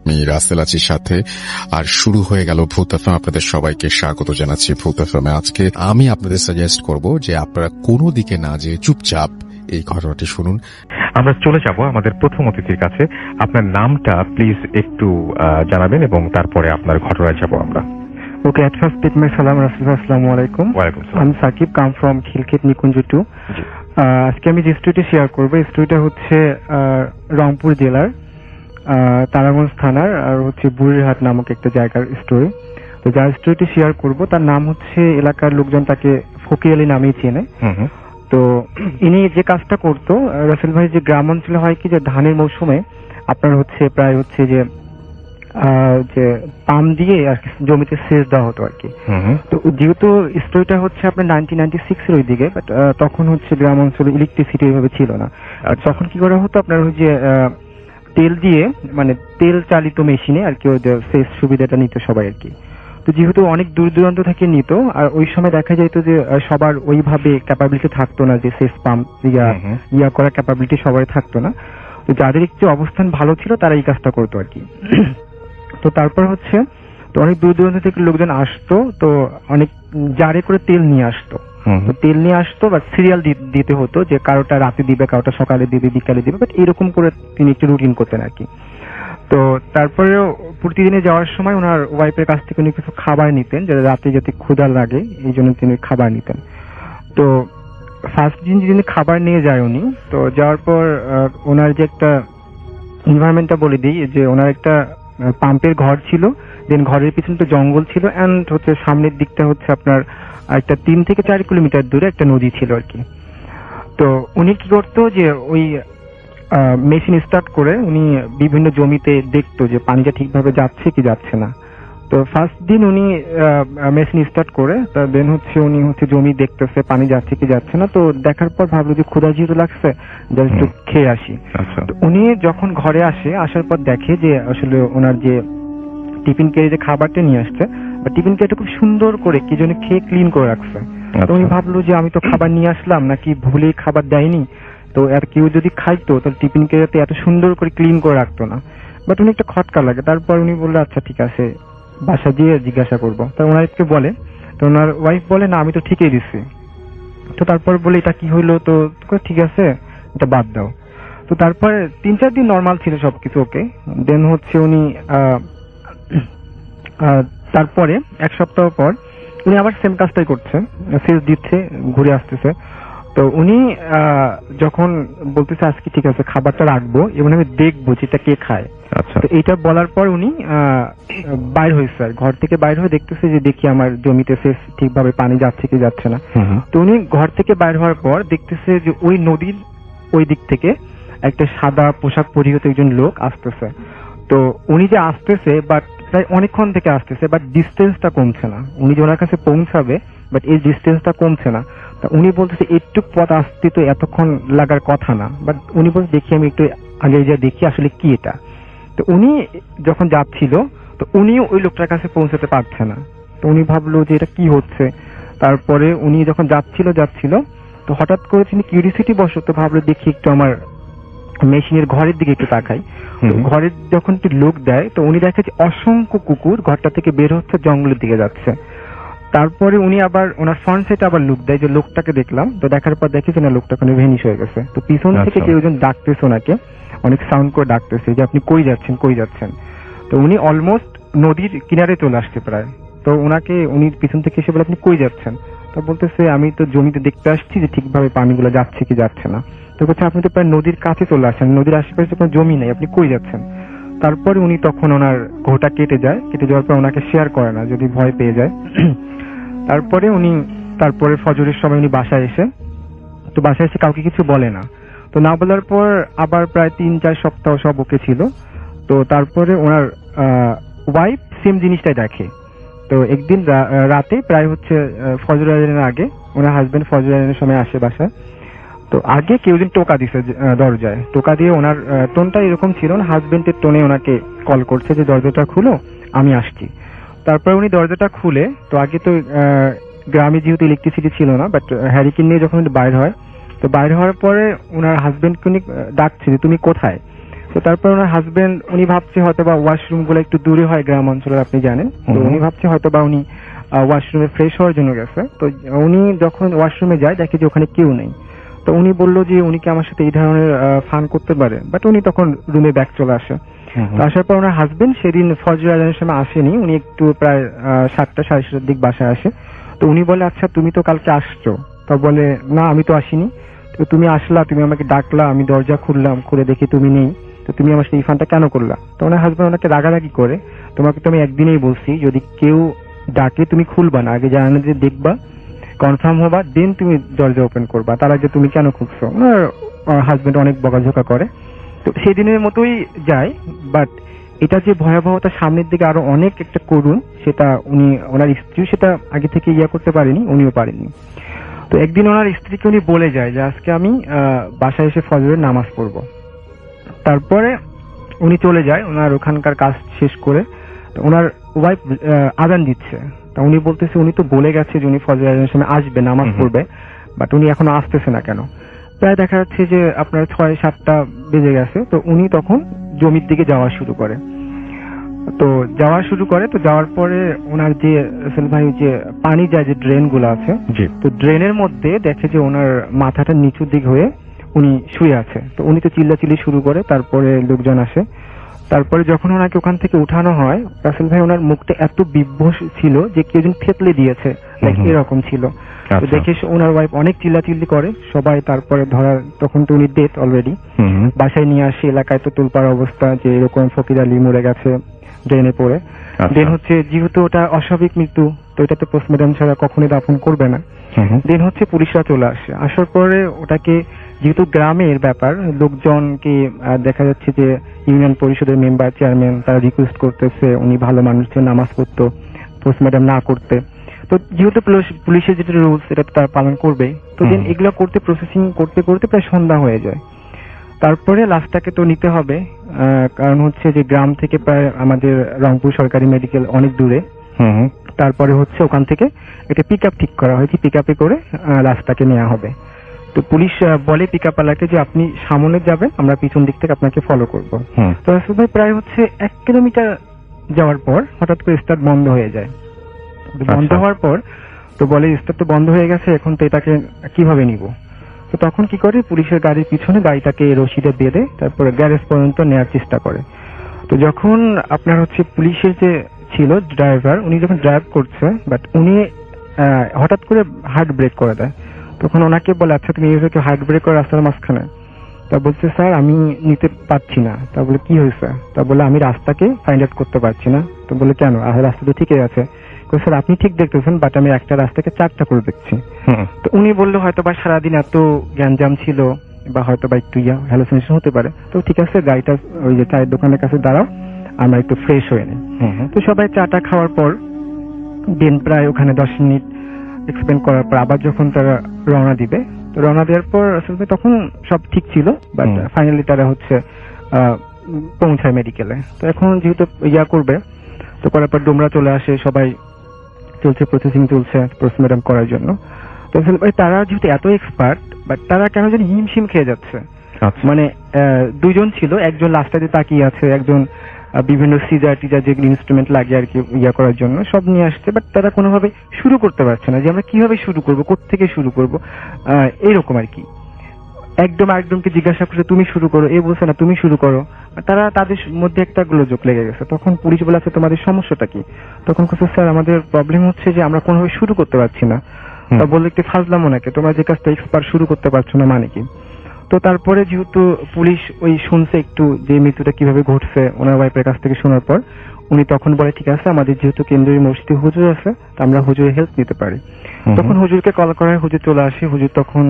আমি রাসেল আছি সাথে। আর শুরু হয়ে গেল ভূত এফএম। আপনাদের সবাইকে স্বাগত জানাচ্ছি ভূত এফএম। আজকে আমি আপনাদের সাজেস্ট করব যে আপনারা কোনো দিকে না যে চুপচাপ এই ঘটনাটি শুনুন। আমরা চলে যাব আমাদের প্রথম অতিথির কাছে। আপনার নামটা প্লিজ একটু জানাবেন এবং তারপরে আপনার ঘটনায় যাব আমরা। Okay, at first, my salam, Rasulullah, assalamu alaikum. ওয়ালাইকুম সালাম। I'm Sakib, come from Khilkit, Nikunj 2. আজকে আমি যে স্টোরিটা শেয়ার করবো, এই স্টোরিটা হচ্ছে রংপুর জেলার তারাগঞ্জ থানার আর হচ্ছে বুড়িরহাট নামক একটা জায়গার স্টোরি। তো যার স্টোরিটি শেয়ার করব তার নাম হচ্ছে, এলাকার লোকজন তাকে ফকির আলী নামেই চেনে। তো ইনি যে কাজটা করতো, রাসেল ভাই, যে গ্রাম অঞ্চলে হয় কি যে ধানের মৌসুমে আপনার হচ্ছে প্রায় হচ্ছে যে পাম্প দিয়ে আর কি জমিতে সেচ দেওয়া হতো আর কি। তো যেহেতু স্টোরিটা হচ্ছে আপনার 1996 এর ওই দিকে, বাট তখন হচ্ছে গ্রাম অঞ্চলে ইলেকট্রিসিটি এইভাবে ছিল না। আর তখন কি করা হতো, আপনার ওই যে তেল দিয়ে, মানে তেল চালিত মেশিনে আর কি ওই সেচ সুবিধাটা নিত সবাই আর কি। তো যেহেতু অনেক দূর দূরান্ত থেকে নিত, আর ওই সময় দেখা যেত যে সবার ওইভাবে ক্যাপাবিলিটি থাকতো না, যে সেচ পাম্প ইয়া করার ক্যাপাবিলিটি সবাই থাকতো না। তো যাদের একটু অবস্থান ভালো ছিল তারা এই কাজটা করতো আর কি। তো তারপর হচ্ছে তো অনেক দূর দূরান্ত থেকে লোকজন আসতো, তো অনেক জারে করে তেল নিয়ে আসতো। তো তেল নিয়ে আসতো বা সিরিয়াল দিতে হতো, যে কারোটা রাতে দিবে, কারোটা সকালে দিবে, বিকালে দিবে, বাট এরকম করে তিনি একটু রুটিন করতেন আর কি। তো তারপরেও প্রতিদিনে যাওয়ার সময় ওনার ওয়াইফের কাছ থেকে উনি কিছু খাবার নিতেন, যাতে রাতে যাতে ক্ষুধা লাগে, এই জন্য তিনি খাবার নিতেন। তো ফার্স্ট দিন যিনি খাবার নিয়ে যায় উনি, তো যাওয়ার পর ওনার যে একটা এনভায়রনমেন্টটা বলে দিই, যে ওনার একটা পাম্পের ঘর ছিল, দেন ঘরের পিছনে তো জঙ্গল ছিল, এন্ড হচ্ছে সামনের দিকটা হচ্ছে আপনার একটা 3 থেকে 4 কিলোমিটার দূরে একটা নদী ছিল আর কি। তো উনি কি করতো, যে ওই মেশিন স্টার্ট করে উনি বিভিন্ন জমিতে দেখতো যে পানিটা ঠিকভাবে যাচ্ছে কি যাচ্ছে না। তো ফার্স্ট দিন উনি মেশিন স্টার্ট করে দেন হচ্ছে উনি হচ্ছে জমি দেখতেছে পানি যাচ্ছে কি যাচ্ছে না। তো দেখার পর ভাবলো যে ক্ষুধা যেহেতু লাগছে, একটু খেয়ে আসি। উনি যখন ঘরে আসার পর দেখে যে আসলে ওনার যে টিফিন কেড়ে যে খাবারটা নিয়ে আসছে, বা টিফিন কেড়ে খুব সুন্দর করে কি যেন খেয়ে ক্লিন করে রাখছে। তো উনি ভাবলো যে আমি তো খাবার নিয়ে আসলাম, নাকি ভুলেই খাবার দেয়নি, তো আর কেউ যদি খাইতো তাহলে টিফিন কেড়ে এত সুন্দর করে ক্লিন করে রাখতো না। বাট উনি একটা খটকা লাগে। তারপর উনি বললো আচ্ছা ঠিক আছে, বাসা দিয়ে জিজ্ঞাসা করবো। তো ওনারকে বলে, তো ওনার ওয়াইফ বলে না আমি তো ঠিকই দিচ্ছি। তো তারপর বলে এটা কি হইলো, তো ঠিক আছে এটা বাদ দাও। তো তারপরে 3-4 দিন নর্মাল ছিল সবকিছু ওকে। দেন হচ্ছে উনি তারপরে 1 সপ্তাহ পর উনি আবার সেম কাজটাই করছে, সেচ দিচ্ছে, ঘুরে আসতেছে। তো উনি যখন বলতেছে আজকে ঠিক আছে খাবারটা রাখবো এবং আমি দেখবো যেটা কে খায়। আচ্ছা, তো এটা বলার পর উনি বাইর হয়েছে, ঘর থেকে বাইর হয়ে দেখতেছে যে দেখি আমার জমিতে সেচ ঠিকভাবে পানি যাচ্ছে কি যাচ্ছে না। তো উনি ঘর থেকে বাইর হওয়ার পর দেখতেছে যে ওই নদীর ওই দিক থেকে একটা সাদা পোশাক পরিহিত একজন লোক আসতেছে। তো উনি যে আসতেছে, বাট প্রায় অনেকক্ষণ থেকে আসতেছে, বাট ডিস্টেন্সটা কমছে না। উনি যে ওনার কাছে পৌঁছাবে, বাট এই ডিস্টেন্সটা কমছে না। উনি বলতেছে একটু পথ আসতে তো এতক্ষণ লাগার কথা না, বাট উনি বলছে দেখি আমি একটু আগে যা দেখি আসলে কি এটা। তো উনি যখন যাচ্ছিল, তো উনিও ওই লোকটার কাছে পৌঁছাতে পারছে না। তো উনি ভাবলো যে এটা কি হচ্ছে। তারপরে উনি যখন যাচ্ছিল, তো হঠাৎ করে তিনি কিউরিসিটি বশত ভাবলো দেখি একটু আমার মেশিনের ঘরের দিকে একটু তাকাই। ঘরের যখন একটু লোক দেয়, তো উনি দেখে যে অসংখ্য কুকুর ঘরটা থেকে বের হচ্ছে, জঙ্গলের দিকে যাচ্ছে। তারপরে উনি আবার ওনার ফ্রন্ট সাইডে আবার লুক দেয়, যে লোকটাকে দেখলাম। তো দেখার পর দেখে যে না, লোকটা ওখানে ভেনিশ হয়ে গেছে। তো পিছন থেকে কেউ একজন ডাকতেছে ওনাকে, অনেক সাউন্ড করে ডাকতেছে যে আপনি কই যাচ্ছেন। তো উনি অলমোস্ট নদীর কিনারে চলে আসছে প্রায়। তো ওনাকে উনি পিছন থেকে এসে বলে আপনি কই যাচ্ছেন। তো বলতেছে আমি তো জমিতে দেখতে আসছি যে ঠিকভাবে পানিগুলো যাচ্ছে কি যাচ্ছে না। তো বলছে আপনি তো প্রায় নদীর কাছে চলে আসছেন, নদীর আশেপাশে কোনো জমি নেই, আপনি কই যাচ্ছেন। তারপরে উনি তখন ওনার ঘোটা কেটে যাওয়ার পর ওনাকে শেয়ার করে না, যদি ভয় পেয়ে যায়। তারপরে ফজরের সময় উনি বাসায় এসে কাউকে কিছু বলে না। তো না বলার পর আবার প্রায় 3-4 সপ্তাহ সব ওকে ছিল। তো তারপরে ওনার ওয়াইফ সেম জিনিসটাই দেখে। তো একদিন রাতে প্রায় হচ্ছে ফজর আজানের আগে ওনার হাজবেন্ড ফজর আজানের সময় আসে বাসায়। তো আগে কেউ দিন টোকা দিছে দরজায়, টোকা দিয়ে ওনার টোনটা এরকম ছিল, হাজবেন্ডের টোনে ওনাকে কল করছে যে দরজাটা খুলো আমি আসছি। তারপর উনি দরজাটা খুলে, তো আগে তো গ্রামে যেহেতু ইলেকট্রিসিটি ছিল না, বাট হ্যারিকেন নিয়ে যখন বাইর হয়, তো বাইর হওয়ার পরে ওনার হাজবেন্ডকে উনি ডাকছে যে তুমি কোথায়। তো তারপর ওনার হাজবেন্ড উনি ভাবছে হয়তো বা ওয়াশরুম গুলো একটু দূরে হয় গ্রাম অঞ্চলের, আপনি জানেন, তো উনি ভাবছে হয়তো বা উনি ওয়াশরুমে ফ্রেশ হওয়ার জন্য গেছে। তো উনি যখন ওয়াশরুমে যায় দেখে যে ওখানে কেউ নেই। তো উনি বললো যে উনি কি আমার সাথে এই ধরনের ফান করতে পারে, বাট উনি তখন রুমে ব্যাক চলে আসে। তো আসার পর ওনার হাজবেন্ড সেদিন ফজর আজানের সময় আসেনি, উনি একটু প্রায় 7টা সাড়ে 7টার দিক বাসায় আসে। তো উনি বলে আচ্ছা তুমি তো কালকে আসছো, তো বলে না আমি তো আসিনি। তো তুমি আসলা, তুমি আমাকে ডাকলা, আমি দরজা খুললাম, খুলে দেখি তুমি নেই, তো তুমি আমার সাথে এই ফানটা কেন করলা? তো ওনার হাজবেন্ড ওনাকে রাগারাগি করে, তোমাকে তো আমি একদিনেই বলছি যদি কেউ ডাকে তুমি খুলবা না, আগে জানা যে দেখবা, কনফার্ম হবা, দেন তুমি দরজা ওপেন করবা, তার আগে তুমি কেন খুলছো? ওনার হাজবেন্ড অনেক বকাঝকা করে। তো সেদিনের মতোই যায়, বাট এটা যে ভয়াবহতা সামনের দিকে আরো অনেক একটা করুন, সেটা উনি ওনার স্ত্রী সেটা আগে থেকে করতে পারেনি, উনিও পারেননি। তো একদিন ওনার স্ত্রীকে উনি বলে যায় যে আজকে আমি বাসায় এসে ফজরের নামাজ পড়বো। তারপরে উনি চলে যায় ওনার ওখানকার কাজ শেষ করে। তো ওনার ওয়াইফ আজান দিচ্ছে, তা উনি বলতেছে উনি তো বলে গেছে যে উনি ফজর আজানের সময় আসবে, নামাজ পড়বে, বাট উনি এখনো আসতেছে না কেন? প্রায় দেখা যাচ্ছে যে আপনার 6-7টা বেজে গেছে। তো উনি তখন জমির দিকে যাওয়া শুরু করে। তো যাওয়ার পরে ওনার যে রাসেল ভাই যে পানি যায় যে ড্রেন গুলো আছে, তো ড্রেনের মধ্যে দেখে যে ওনার মাথাটা নিচুর দিক হয়ে উনি শুয়ে আছে। তো উনি তো চিল্লাচিল্লি শুরু করে, তারপরে লোকজন আসে। তারপরে যখন ওনাকে ওখান থেকে উঠানো হয়, রাসেল ভাই ওনার মুখটা এত বিভ্রস ছিল যে কেউ যেন থেতলে দিয়েছে, এরকম ছিল। তো দেখে ওনার ওয়াইফ অনেক চিল্লাচিল্লি করে, সবাই তারপরে ধরার, তখন তো উনি ডেথ অলরেডি, বাসায় নিয়ে আসে। এলাকায় তো তুলপার অবস্থা যে এরকম ফকির আলী মরে গেছে ড্রেনে পড়ে। দেন হচ্ছে যেহেতু ওটা অস্বাভাবিক মৃত্যু, তো এটা তো পোস্টমর্টম ছাড়া কখনোই দাফন করবে না। দেন হচ্ছে পুলিশরা চলে আসে। আসার পরে ওটাকে, যেহেতু গ্রামের ব্যাপার, লোকজনকে দেখা যাচ্ছে যে ইউনিয়ন পরিষদের মেম্বার, চেয়ারম্যান, তারা রিকোয়েস্ট করতেছে উনি ভালো মানুষ, নামাজ পড়তো, পোস্টমর্টম না করতে। তো যেহেতু পুলিশের যেটা রুলস সেটা তারা পালন করবে। তো দেন এগুলো করতে, প্রসেসিং করতে করতে প্রায় সন্ধ্যা হয়ে যায়। তারপরে লাশটাকে তো নিতে হবে, কারণ হচ্ছে যে গ্রাম থেকে প্রায় আমাদের রংপুর সরকারি মেডিকেল অনেক দূরে। তারপরে হচ্ছে ওখান থেকে একটা পিক আপ ঠিক করা হয়েছে, পিক আপে করে লাশটাকে নেওয়া হবে। তো পুলিশ বলে পিক আপ আলাকে যে আপনি সামনে যাবেন, আমরা পিছন দিক থেকে আপনাকে ফলো করবো। তো আসলে প্রায় হচ্ছে 1 কিলোমিটার যাওয়ার পর হঠাৎ করে স্টার্ট বন্ধ হয়ে যায়। বন্ধ হওয়ার পর তো বলে স্টার্ট তো বন্ধ হয়ে গেছে, এখন তো এটাকে কিভাবে নিব? তো তখন কি করে, পুলিশের গাড়ির পিছনে গাড়িটাকে রশিদে বেঁধে তারপরে গ্যারেজ পর্যন্ত নেওয়ার চেষ্টা করে। তো যখন আপনার হচ্ছে পুলিশের যে ছিল ড্রাইভার, উনি যখন ড্রাইভ করছে, বাট উনি হঠাৎ করে হার্ট ব্রেক করে দেয়। তখন ওনাকে বলে আচ্ছা তুমি এইভাবে হার্ট ব্রেক করে রাস্তার মাঝখানে? তা বলছে স্যার আমি নিতে পারছি না। তা বলে কি হয়েছে? তা বলে আমি রাস্তাকে ফাইন্ড আউট করতে পারছি না। তো বলে কেন, রাস্তা তো ঠিকই আছে। স্যার আপনি ঠিক দেখতেছেন, বাট আমি একটা রাস্তাকে 4টা করে দেখছি। তো উনি বললো হয়তো বা সারাদিন এত গ্যাঞ্জাম ছিল, বা হয়তো বা একটু হ্যালুসিনেশন হতে পারে। তো ঠিক আছে, গাড়িটা ওই যে চায়ের দোকানের কাছে দাঁড়াও, আমরা একটু ফ্রেশ হয়ে নিই। তো সবাই চাটা খাওয়ার পর দিন প্রায় ওখানে 10 মিনিট এক্সপ্লেন করার পর আবার যখন তারা রওনা দিবে, তো রওনা দেওয়ার পর আসলে তখন সব ঠিক ছিল, বাট ফাইনালি তারা হচ্ছে পৌঁছায় মেডিকেলে। তো এখন যেহেতু করবে, তো করার পর ডোমরা চলে আসে, সবাই চলছে, প্রসেসিং চলছে পোস্টমর্টম করার জন্য। তো তারা যেহেতু এত এক্সপার্ট, বাট তারা কেন যেন হিমশিম খেয়ে যাচ্ছে। মানে 2জন ছিল, একজন লাস্টে তাকিয়ে আছে, একজন বিভিন্ন সিজার টিজার যেগুলো ইনস্ট্রুমেন্ট লাগে আর কি করার জন্য সব নিয়ে আসছে, বাট তারা কোনোভাবে শুরু করতে পারছে না যে আমরা কিভাবে শুরু করবো, কোত্থেকে শুরু করবো, এরকম আর কি। একদমকে জিজ্ঞাসা করছে তুমি শুরু করো, এ বলছে না তুমি শুরু করো। তারা তাদের মধ্যে একটা গোলযোগ লেগে গেছে। তখন পুলিশ বলে আছে তোমাদের সমস্যাটা কি? তখন বলছে স্যার আমাদের প্রবলেম হচ্ছে যে আমরা কোনোভাবে শুরু করতে পারছি না। তা বললে একটু ফাজলাম ওনাকে, তোমরা যে কাজটা এক্সপার্ট শুরু করতে পারছো না মানে কি? তো তারপরে যেহেতু পুলিশ ওই শুনছে একটু যে মৃত্যুটা কিভাবে ঘটছে ওনার ওয়াইফের কাছ থেকে শোনার পর, উনি তখন বলে ঠিক আছে আমাদের যেহেতু কেন্দ্রীয় মসজিদে হুজুর আছে, তা আমরা হুজুরের হেল্প নিতে পারি। তখন হুজুরকে কল করা হয়, হুজুর চলে আসে। হুজুর তখন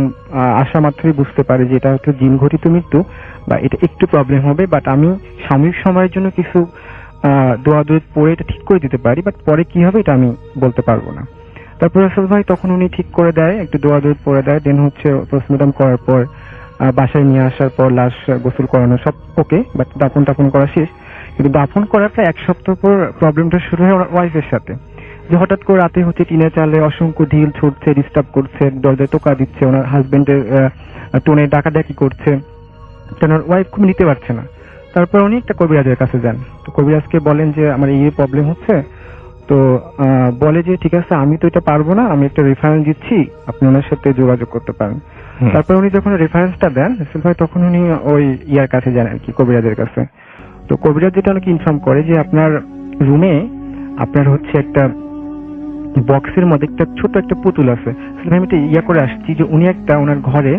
আসা মাত্রই বুঝতে পারে যে এটা হয়তো জিন ঘটিত মৃত্যু, বা এটা একটু প্রবলেম হবে, বাট আমি সাময়িক সময়ের জন্য কিছু দোয়া পড়ে এটা ঠিক করে দিতে পারি, বাট পরে কি হবে এটা আমি বলতে পারবো না। তারপর রাসেল ভাই তখন উনি ঠিক করে দেয়, একটু দোয়া পড়ে দেয়। দেন হচ্ছে পোস্টমর্টম করার পর বাসায় নিয়ে আসার পর লাশ গোসল করানো সব ওকে, বাট দাফন করা শেষ। কিন্তু দাফন করার প্রায় 1 সপ্তাহ পর প্রবলেমটা শুরু হয় ওনার ওয়াইফের সাথে, যে হঠাৎ করে রাতে হচ্ছে টিনের চালে অসংখ্য ঢিল ছুটছে, ডিস্টার্ব করছে, দরজায় টোকা দিচ্ছে, ওনার হাজবেন্ডের টোনে ডাকাডাকি করছে। ওনার ওয়াইফ খুব নিতে পারছে না। তারপর উনি একটা কবিরাজের কাছে যান। তো কবিরাজকে বলেন যে আমার এই প্রবলেম হচ্ছে। তো বলে যে ঠিক আছে, আমি তো এটা পারবো না, আমি একটা রেফারেন্স দিচ্ছি, আপনি ওনার সাথে যোগাযোগ করতে পারেন। তারপর উনি যখন রেফারেন্সটা দেন রাসেল ভাই, তখন উনি ওই ইয়ার কাছে যান আর কি, কবিরাজের কাছে। তো কবিরাজ যেটা অনেক ইনফর্ম করে যে আপনার রুমে আপনার হচ্ছে একটা বক্সের মধ্যে একটা ছোট একটা পুতুল আছে। আমি তো ইয়া করে আসছি যে উনি একটা ওনার ঘরে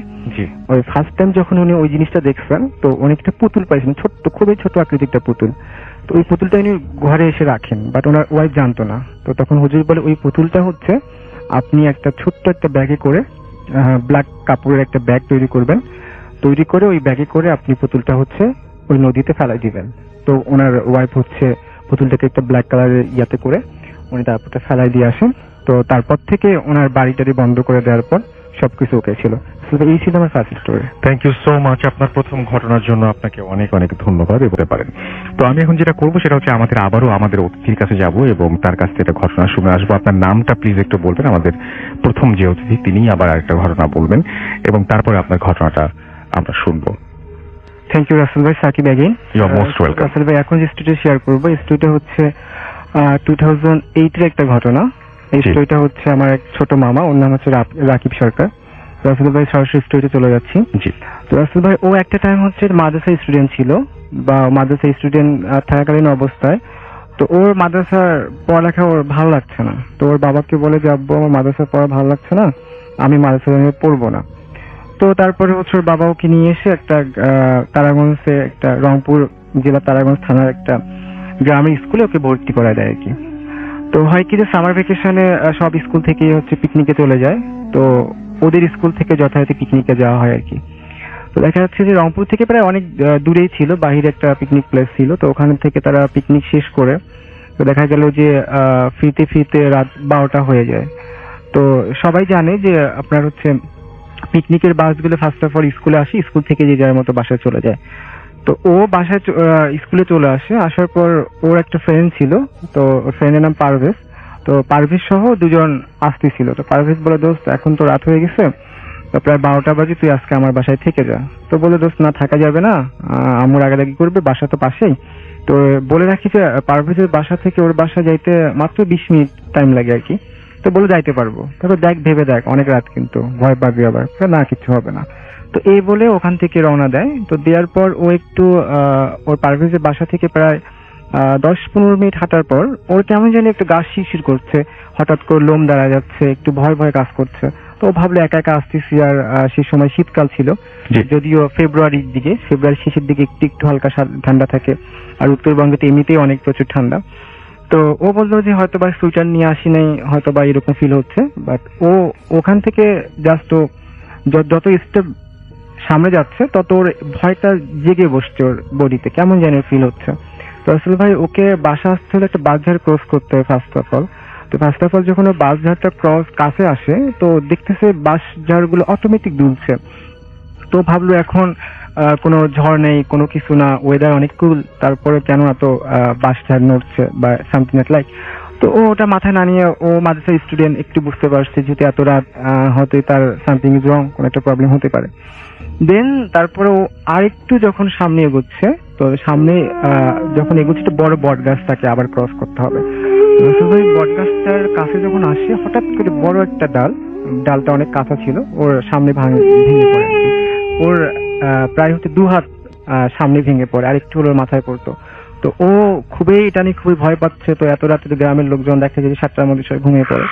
ওই ফার্স্ট টাইম যখন উনি ওই জিনিসটা দেখছেন, তো উনি একটা পুতুল পাইছেন, ছোট্ট, খুবই ছোট আকৃতির একটা পুতুল। তো ওই পুতুলটা উনি ঘরে এসে রাখেন, বাট ওনার ওয়াইফ জানতো না। তো তখন হুজুর বলে ওই পুতুলটা হচ্ছে আপনি একটা ছোট্ট একটা ব্যাগে করে, ব্ল্যাক কাপড়ের একটা ব্যাগ তৈরি করবেন, তৈরি করে ওই ব্যাগে করে আপনি পুতুলটা হচ্ছে ওই নদীতে ফেলাই দিবেন। তো ওনার ওয়াইফ হচ্ছে পুতুলটাকে একটা ব্ল্যাক কালারের ইয়াতে করে উনি তারপরটা ফেলাই দিয়ে আসেন। তো তারপর থেকে ওনার বাড়িটারি বন্ধ করে দেওয়ার পর সবকিছু ওকে ছিল। এই ছিল আমার first story. Thank you so much. আপনার প্রথম ঘটনার জন্য আপনাকে অনেক অনেক ধন্যবাদ বলতে পারেন। তো আমি এখন যেটা করবো সেটা হচ্ছে আবারও আমাদের অতিথির কাছে যাব এবং তার কাছ থেকে ঘটনা শুনে আসবো। আপনার নামটা প্লিজ একটু বলবেন। আমাদের প্রথম যে অতিথি তিনি আবার আরেকটা ঘটনা বলবেন এবং তারপরে আপনার ঘটনাটা আমরা শুনবো। থ্যাংক ইউ রাসেল ভাই। Sakib again. You are most welcome. Rasel ভাই, এখন যে স্টোরিটা শেয়ার করবো, এই স্টোরিটা হচ্ছে 2008 এর একটা ঘটনা। এই স্টোরিটা হচ্ছে আমার এক ছোট মামা, ওর নাম হচ্ছে রাকিব সরকার। রাসেল ভাই সরাসরি স্টোরিতে চলে যাচ্ছি। তো রাসেল ভাই ও একটা টাইম হচ্ছে মাদ্রাসা স্টুডেন্ট ছিল, বা মাদ্রাসা স্টুডেন্ট থাকাকালীন অবস্থায় তো ওর মাদ্রাসার পড়ালেখা ওর ভালো লাগছে না। তো ওর বাবাকে বলে যে আব্বু আমার মাদ্রাসার পড়া ভালো লাগছে না, আমি মাদ্রাসায় পড়বো না। তো তারপরে হচ্ছে ওর বাবা ওকে নিয়ে এসে একটা তারাগঞ্জে, একটা রংপুর জেলা তারাগঞ্জ থানার একটা গ্রামের স্কুলে ওকে ভর্তি করা দেয় আর কি। তো হয় কি যে সামার ভ্যাকেশনে সব স্কুল থেকে হচ্ছে পিকনিকে চলে যায়, তো ওদের স্কুল থেকে যথাযথ পিকনিকে যাওয়া হয় আর কি। তো দেখা যাচ্ছে যে রংপুর থেকে প্রায় অনেক দূরেই ছিল, বাহিরে একটা পিকনিক প্লেস ছিল। তো ওখান থেকে তারা পিকনিক শেষ করে তো দেখা গেল যে ফিরতে ফিরতে রাত 12টা হয়ে যায়। তো সবাই জানে যে আপনার হচ্ছে পিকনিকের বাসগুলো ফার্স্ট অফ অল স্কুলে আসে, স্কুল থেকে যে যার মতো বাসায় চলে যায়। তো ও বাসায় স্কুলে চলে আসে, আসার পর ওর একটা ফ্রেন্ড ছিল, তো ওর ফ্রেন্ডের নাম পারভেজ। তো পারভেজ সহ দুজন আসতেছিল। তো পারভেজ বলে দোস্ত এখন তো রাত হয়ে গেছে, তো প্রায় 12টা বাজে, তুই আজকে আমার বাসায় থেকে যা। তো বলে দোস্ত না থাকা যাবে না, আমার আগাদাগি করবে, বাসা তো পাশেই। তো বলে রাখি যে পারভেজের বাসা থেকে ওর বাসা যাইতে মাত্র 20 মিনিট টাইম লাগে আর কি। তো বলে যাইতে পারবো। তারপর দেখ ভেবে দেখ, অনেক রাত কিন্তু, ভয় পাবি আবার। না কিছু হবে না। তো এই বলে ওখান থেকে রওনা দেয়। তো দেওয়ার পর ও একটু ওর পারভেজের বাসা থেকে প্রায় 10-15 মিনিট হাঁটার পর ওর কেমন জানি একটু গা শিরশির করছে, হঠাৎ করে লোম দাঁড়া যাচ্ছে, একটু ভয় ভয় কাজ করছে। তো ও ভাবলো একা একা আসতেছি, আর সে সময় শীতকাল ছিল, যদিও ফেব্রুয়ারির দিকে, ফেব্রুয়ারি শেষের দিকে একটু একটু হালকা ঠান্ডা থাকে, আর উত্তরবঙ্গে তো এমনিতেই অনেক প্রচুর ঠান্ডা। তো ও বললো যে হয়তো বা সুইটার নিয়ে আসি নাই, হয়তো বা এরকম ফিল হচ্ছে। বাট ও ওখান থেকে জাস্ট ও যত স্টেপ সামনে যাচ্ছে তত ওর ভয়টা জেগে বসছে ওর বডিতে, কেমন যেন ফিল হচ্ছে। তো আসলে ভাই ওকে বাসা আসতে হলে একটা বাসঝাড় ক্রস করতে হয় ফার্স্ট অফ অল। তো ফার্স্ট অফ অল যখন ও বাসঝাড়টা ক্রস কাছে আসে, তো দেখতেছে বাসঝাড় গুলো অটোমেটিক দুলছে। তো ভাবলো এখন কোনো ঝড় নেই, কোনো কিছু না, ওয়েদার অনেক কুল, তারপরে কেন এত বাসঝাড় নড়ছে বা সামথিং লাইক। তো ও ওটা মাথায় না নিয়ে, ও মাদ্রাসা স্টুডেন্ট, একটু বুঝতে পারছে যেহেতু এত রাত, হয়তো তার সামথিং ইজ রং, কোনো একটা প্রবলেম হতে পারে। দেন তারপরে ও আরেকটু যখন সামনে এগোচ্ছে, তো সামনে যখন এগোচ্ছে বড় বট গাছ তাকে আবার ক্রস করতে হবে। বট গাছটার কাছে যখন আসে, হঠাৎ করে বড় একটা ডালটা অনেক কাঁচা ছিল, ওর সামনে ভেঙে পড়ে। ওর প্রায় হচ্ছে 2 হাত সামনে ভেঙে পড়ে, আর একটু হলো মাথায় পড়তো। তো ও এটা নিয়ে খুবই ভয় পাচ্ছে। তো এত রাতে গ্রামের লোকজন দেখে যে 7টার মধ্যে সবাই ঘুমিয়ে পড়ে।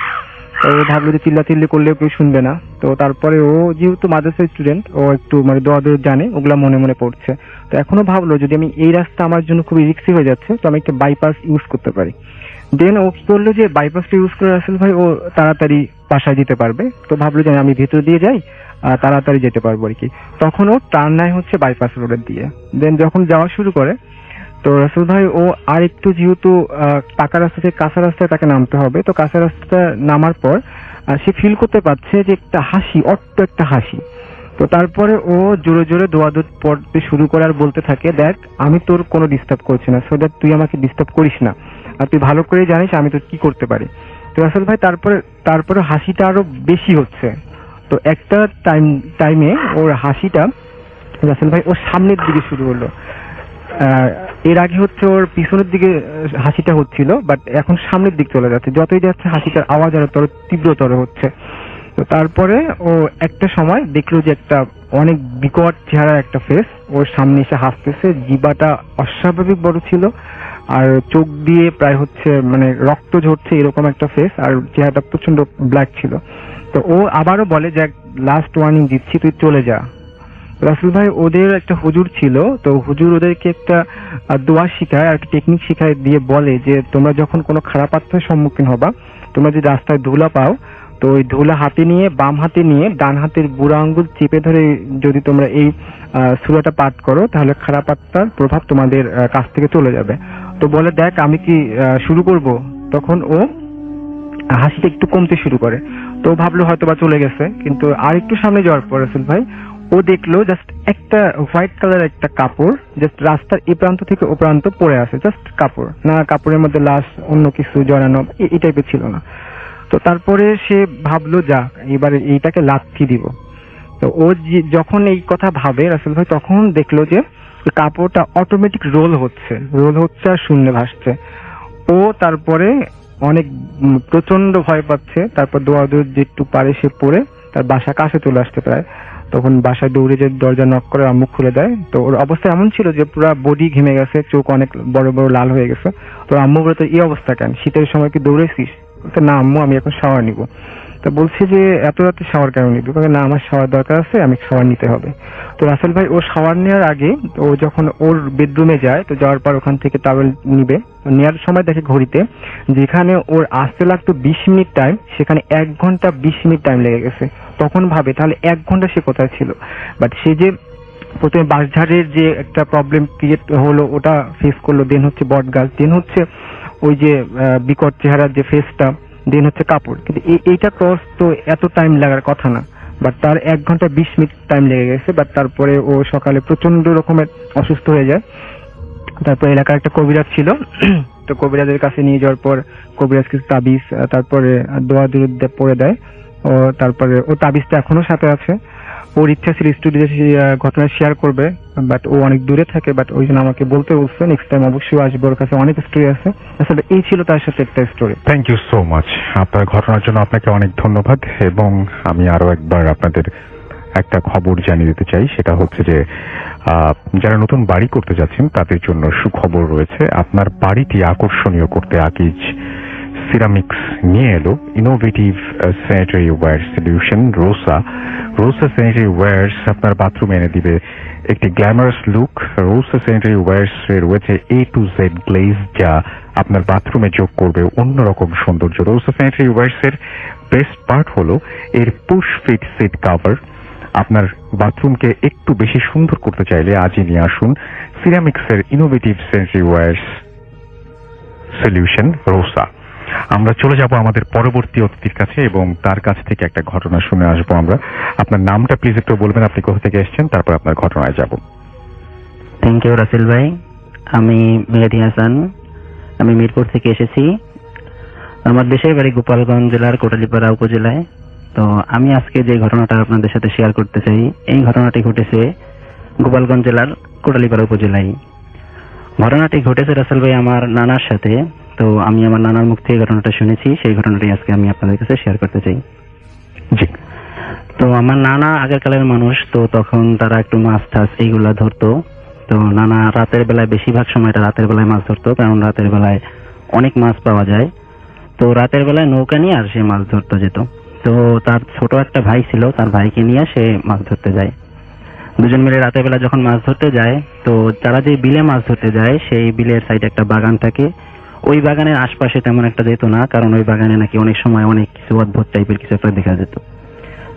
তো ও ভাবলো যে চিল্লাচিল্লি করলেও কেউ শুনবে না। তো তারপরে ও যেহেতু মাদ্রাসা স্টুডেন্ট, ও একটু মানে দোয়া জানে, ওগুলা মনে মনে পড়ছে। তো এখনো ভাবলো যদি আমি এই রাস্তা আমার জন্য খুবই রিস্কি হয়ে যাচ্ছে, তো আমি একটা বাইপাস ইউজ করতে পারি। দেন ও কি করলো যে বাইপাসটা ইউজ করে আসলে ভাই ও তাড়াতাড়ি বাসায় যেতে পারবে। তো ভাবলো যে আমি ভিতর দিয়ে যাই, তাড়াতাড়ি যেতে পারবো আর কি। তখন ও টার্ন নেয় হচ্ছে বাইপাস রোডের দিয়ে। দেন যখন যাওয়া শুরু করে, তো রাসেল ভাই ও আর একটু যেহেতু পাকা রাস্তা থেকে কাঁচা রাস্তায় তাকে নামতে হবে, তো কাঁচা রাস্তা নামার পর সে ফিল করতে পারছে যে একটা হাসি, অট্ট একটা হাসি। তো তারপরে ও জোরে জোরে দোয়াদুত পড়তে শুরু করে আর বলতে থাকে, দেখ আমি তোর কোনো ডিস্টার্ব করছি না, সো দ্যাট তুই আমাকে ডিস্টার্ব করিস না, আর তুই ভালো করে জানিস আমি তোর কি করতে পারি। তো রাসেল ভাই তারপরে হাসিটা আরো বেশি হচ্ছে। তো একটা টাইমে ওর হাসিটা রাসেল ভাই ওর সামনের দিকে শুরু হলো। এর আগে হচ্ছে ওর পিছনের দিকে হাসিটা হচ্ছিল, বাট এখন সামনের দিক চলে যাচ্ছে, যতই যাচ্ছে হাসিটার আওয়াজ আরো তীব্রতর হচ্ছে। তো তারপরে ও একটা সময় দেখলো যে একটা অনেক বিকট চেহারার একটা ফেস ওর সামনে এসে হাসতেছে, জিবাটা অস্বাভাবিক বড় ছিল, আর চোখ দিয়ে প্রায় হচ্ছে মানে রক্ত ঝরছে এরকম একটা ফেস, আর চেহারাটা প্রচন্ড ব্ল্যাক ছিল। তো ও আবারও বলে যে লাস্ট ওয়ার্নিং দিচ্ছি, তুই চলে যা। রাসেল ভাই, ওদের একটা হুজুর ছিল, তো হুজুর ওদেরকে একটা দোয়া শিখায় আর একটা টেকনিক শিখায় দিয়ে বলে যে তোমরা যখন কোনো খারাপ আত্মার সম্মুখীন হবা, তোমরা যদি রাস্তায় ধুলা পাও, তো ওই ধুলা হাতে নিয়ে বাম হাতে নিয়ে ডান হাতের বুড়া আঙ্গুল চেপে ধরে যদি তোমরা এই সূরাটা পাঠ করো, তাহলে খারাপ আত্মার প্রভাব তোমাদের কাছ থেকে চলে যাবে। তো বলে দেখ আমি কি শুরু করব? তখন ও হাসিটা একটু কমতে শুরু করে। তো ভাবলো হয়তো বা চলে গেছে, কিন্তু আর একটু সামনে যাওয়ার পর রাসেল ভাই ও দেখলো জাস্ট একটা হোয়াইট কালার একটা কাপড় জাস্ট রাস্তার এই প্রান্ত থেকে ও প্রান্ত পড়ে আছে, জাস্ট কাপড়, না কাপড়ের মধ্যে লাশ অন্য কিছু জড়ানো এই টাইপের ছিল না। তো তারপরে সে ভাবলো যা এবারে এইটাকে লাথি দিব। তো ও যখন এই কথা ভাবে রাসেল ভাই, তখন দেখলো যে কাপড়টা অটোমেটিক রোল হচ্ছে আর শূন্যে ভাসছে। ও তারপরে অনেক প্রচন্ড ভয় পাচ্ছে, তারপর দৌড় যেটু পারে সে পড়ে তার বাসা কাছে চলে আসতে প্রায়, তখন বাসায় দৌড়ে যে দরজা নক করে আম্মু খুলে দেয়। তো ওর অবস্থা এমন ছিল যে পুরো বডি ঘেমে গেছে, চোখ অনেক বড় বড় লাল হয়ে গেছে। তো আম্মু বলে তো এই অবস্থা কেন, শীতের সময় কি দৌড়েছিস? না আম্মু, আমি এখন শাওয়ার নিব। তো বলছে যে এত রাতে শাওয়ার কেন নিবি? না আমার শাওয়ার দরকার আছে, আমি শাওয়ার নিতে হবে। তো রাসেল ভাই ও শাওয়ার নেওয়ার আগে ও যখন ওর বেডরুমে যায়, তো যাওয়ার পর ওখান থেকে টাওয়েল নিবে, নেওয়ার সময় দেখে ঘড়িতে যেখানে ওর আসতে লাগতো 20 মিনিট টাইম, সেখানে 1 ঘন্টা 20 মিনিট টাইম লেগে গেছে। তখন ভাবে তাহলে 1 ঘন্টা সে কোথায় ছিল। বাট সে যে প্রথমে বাঁশঝাড়ের যে একটা প্রবলেম ক্রিয়েট হলো ওটা ফেস করলো, দেন হচ্ছে বট গাছ, দেন হচ্ছে ওই যে বিকট চেহারার যে ফেসটা, দেন হচ্ছে কাপড়। কিন্তু এইটা ক্রস তো এত টাইম লাগার কথা না, বাট তার 1 ঘন্টা 20 মিনিট টাইম লেগে গেছে। বাট তারপরে ও সকালে প্রচন্ড রকমের অসুস্থ হয়ে যায়। তারপর এলাকার একটা কবিরাজ ছিল, তো কবিরাজের কাছে নিয়ে যাওয়ার পর কবিরাজ কিছু তাবিজ তারপরে দোয়া দুরুদ পড়ে দেয়। ও তারপরে ও তাবিজটা এখনো সাথে আছে। ওর ইচ্ছা ছিল স্টুডিওতে ঘটনা শেয়ার করবে, বাট ও অনেক দূরে থাকে, বাট ওই জন্য আমাকে বলতে বলছে নেক্সট টাইম অবশ্যই আসবে, ওর কাছে অনেক স্টোরি আছে। আসলে এই ছিল তার সাথে একটা story. Thank you so much আপনার ঘটনার জন্য, আপনাকে অনেক ধন্যবাদ। এবং আমি আরো একবার আপনাদের একটা খবর জানিয়ে দিতে চাই, সেটা হচ্ছে যে যারা নতুন বাড়ি করতে যাচ্ছেন তাদের জন্য সুখবর রয়েছে। আপনার বাড়িটি আকর্ষণীয় করতে আকিজ সিরামিক্স নিয়ে এলো innovative sanitary wire solution Rosa sanitary wires. আপনার বাথরুমে এনে দিবে একটি glamorous look. Rosa sanitary wires রয়েছে A to Z গ্লেজ, যা আপনার বাথরুমে যোগ করবে অন্যরকম সৌন্দর্য। রোসা স্যানিটারি ওয়্যার্স এর বেস্ট পার্ট হলো এর পুশ ফিট সিট কভার। আপনার বাথরুমকে একটু বেশি সুন্দর করতে চাইলে আজই নিয়ে আসুন সিরামিক্স এর innovative sanitary wires solution Rosa. আমরা চলে যাব আমাদের পরবর্তী অতিথির কাছে এবং তার কাছ থেকে একটা ঘটনা শুনে আসবো আমরা। আপনার নামটা প্লিজ একটু বলবেন, আপনি কোথা থেকে এসেছেন, তারপর আপনার ঘটনায় যাব। থ্যাংক ইউ রাসেল ভাই। আমি মেহেদী হাসান, আমি মিরপুর থেকে এসেছি। আমার দেশের বাড়ি গোপালগঞ্জ জেলার কোটালীপাড়া উপজেলায়। তো আমি আজকে যে ঘটনাটা আপনাদের সাথে শেয়ার করতে চাই, এই ঘটনাটি ঘটেছে গোপালগঞ্জ জেলার কোটালীপাড়া উপজেলায়। ঘটনাটি ঘটেছে রাসেল ভাই আমার নানার সাথে। তো আমি আমার নানার মুখ থেকে ঘটনাটা শুনেছি, সেই ঘটনাটি আজকে আমি আপনাদের কাছে শেয়ার করতে চাই। জি। তো আমার নানা আগের কালের মানুষ, তো তখন তারা একটু মাছ টাছ এইগুলা ধরতো। তো নানা রাতের বেলায়, বেশিরভাগ সময়টা রাতের বেলায় মাছ ধরতো, কারণ রাতের বেলায় অনেক মাছ পাওয়া যায়। তো রাতের বেলায় নৌকা নিয়ে আর সে মাছ ধরতে যেত। তো তার ছোট একটা ভাই ছিল, তার ভাইকে নিয়ে সে মাছ ধরতে যায়। দুজন মিলে রাতের বেলা যখন মাছ ধরতে যায়, তো তারা যে বিলে মাছ ধরতে যায় সেই বিলের সাইডে একটা বাগান থাকে। ওই বাগানের আশপাশে তেমন একটা যেত না, কারণ ওই বাগানে নাকি অনেক সময় অনেক কিছু অদ্ভুত টাইপের কিছু একটা দেখা যেত।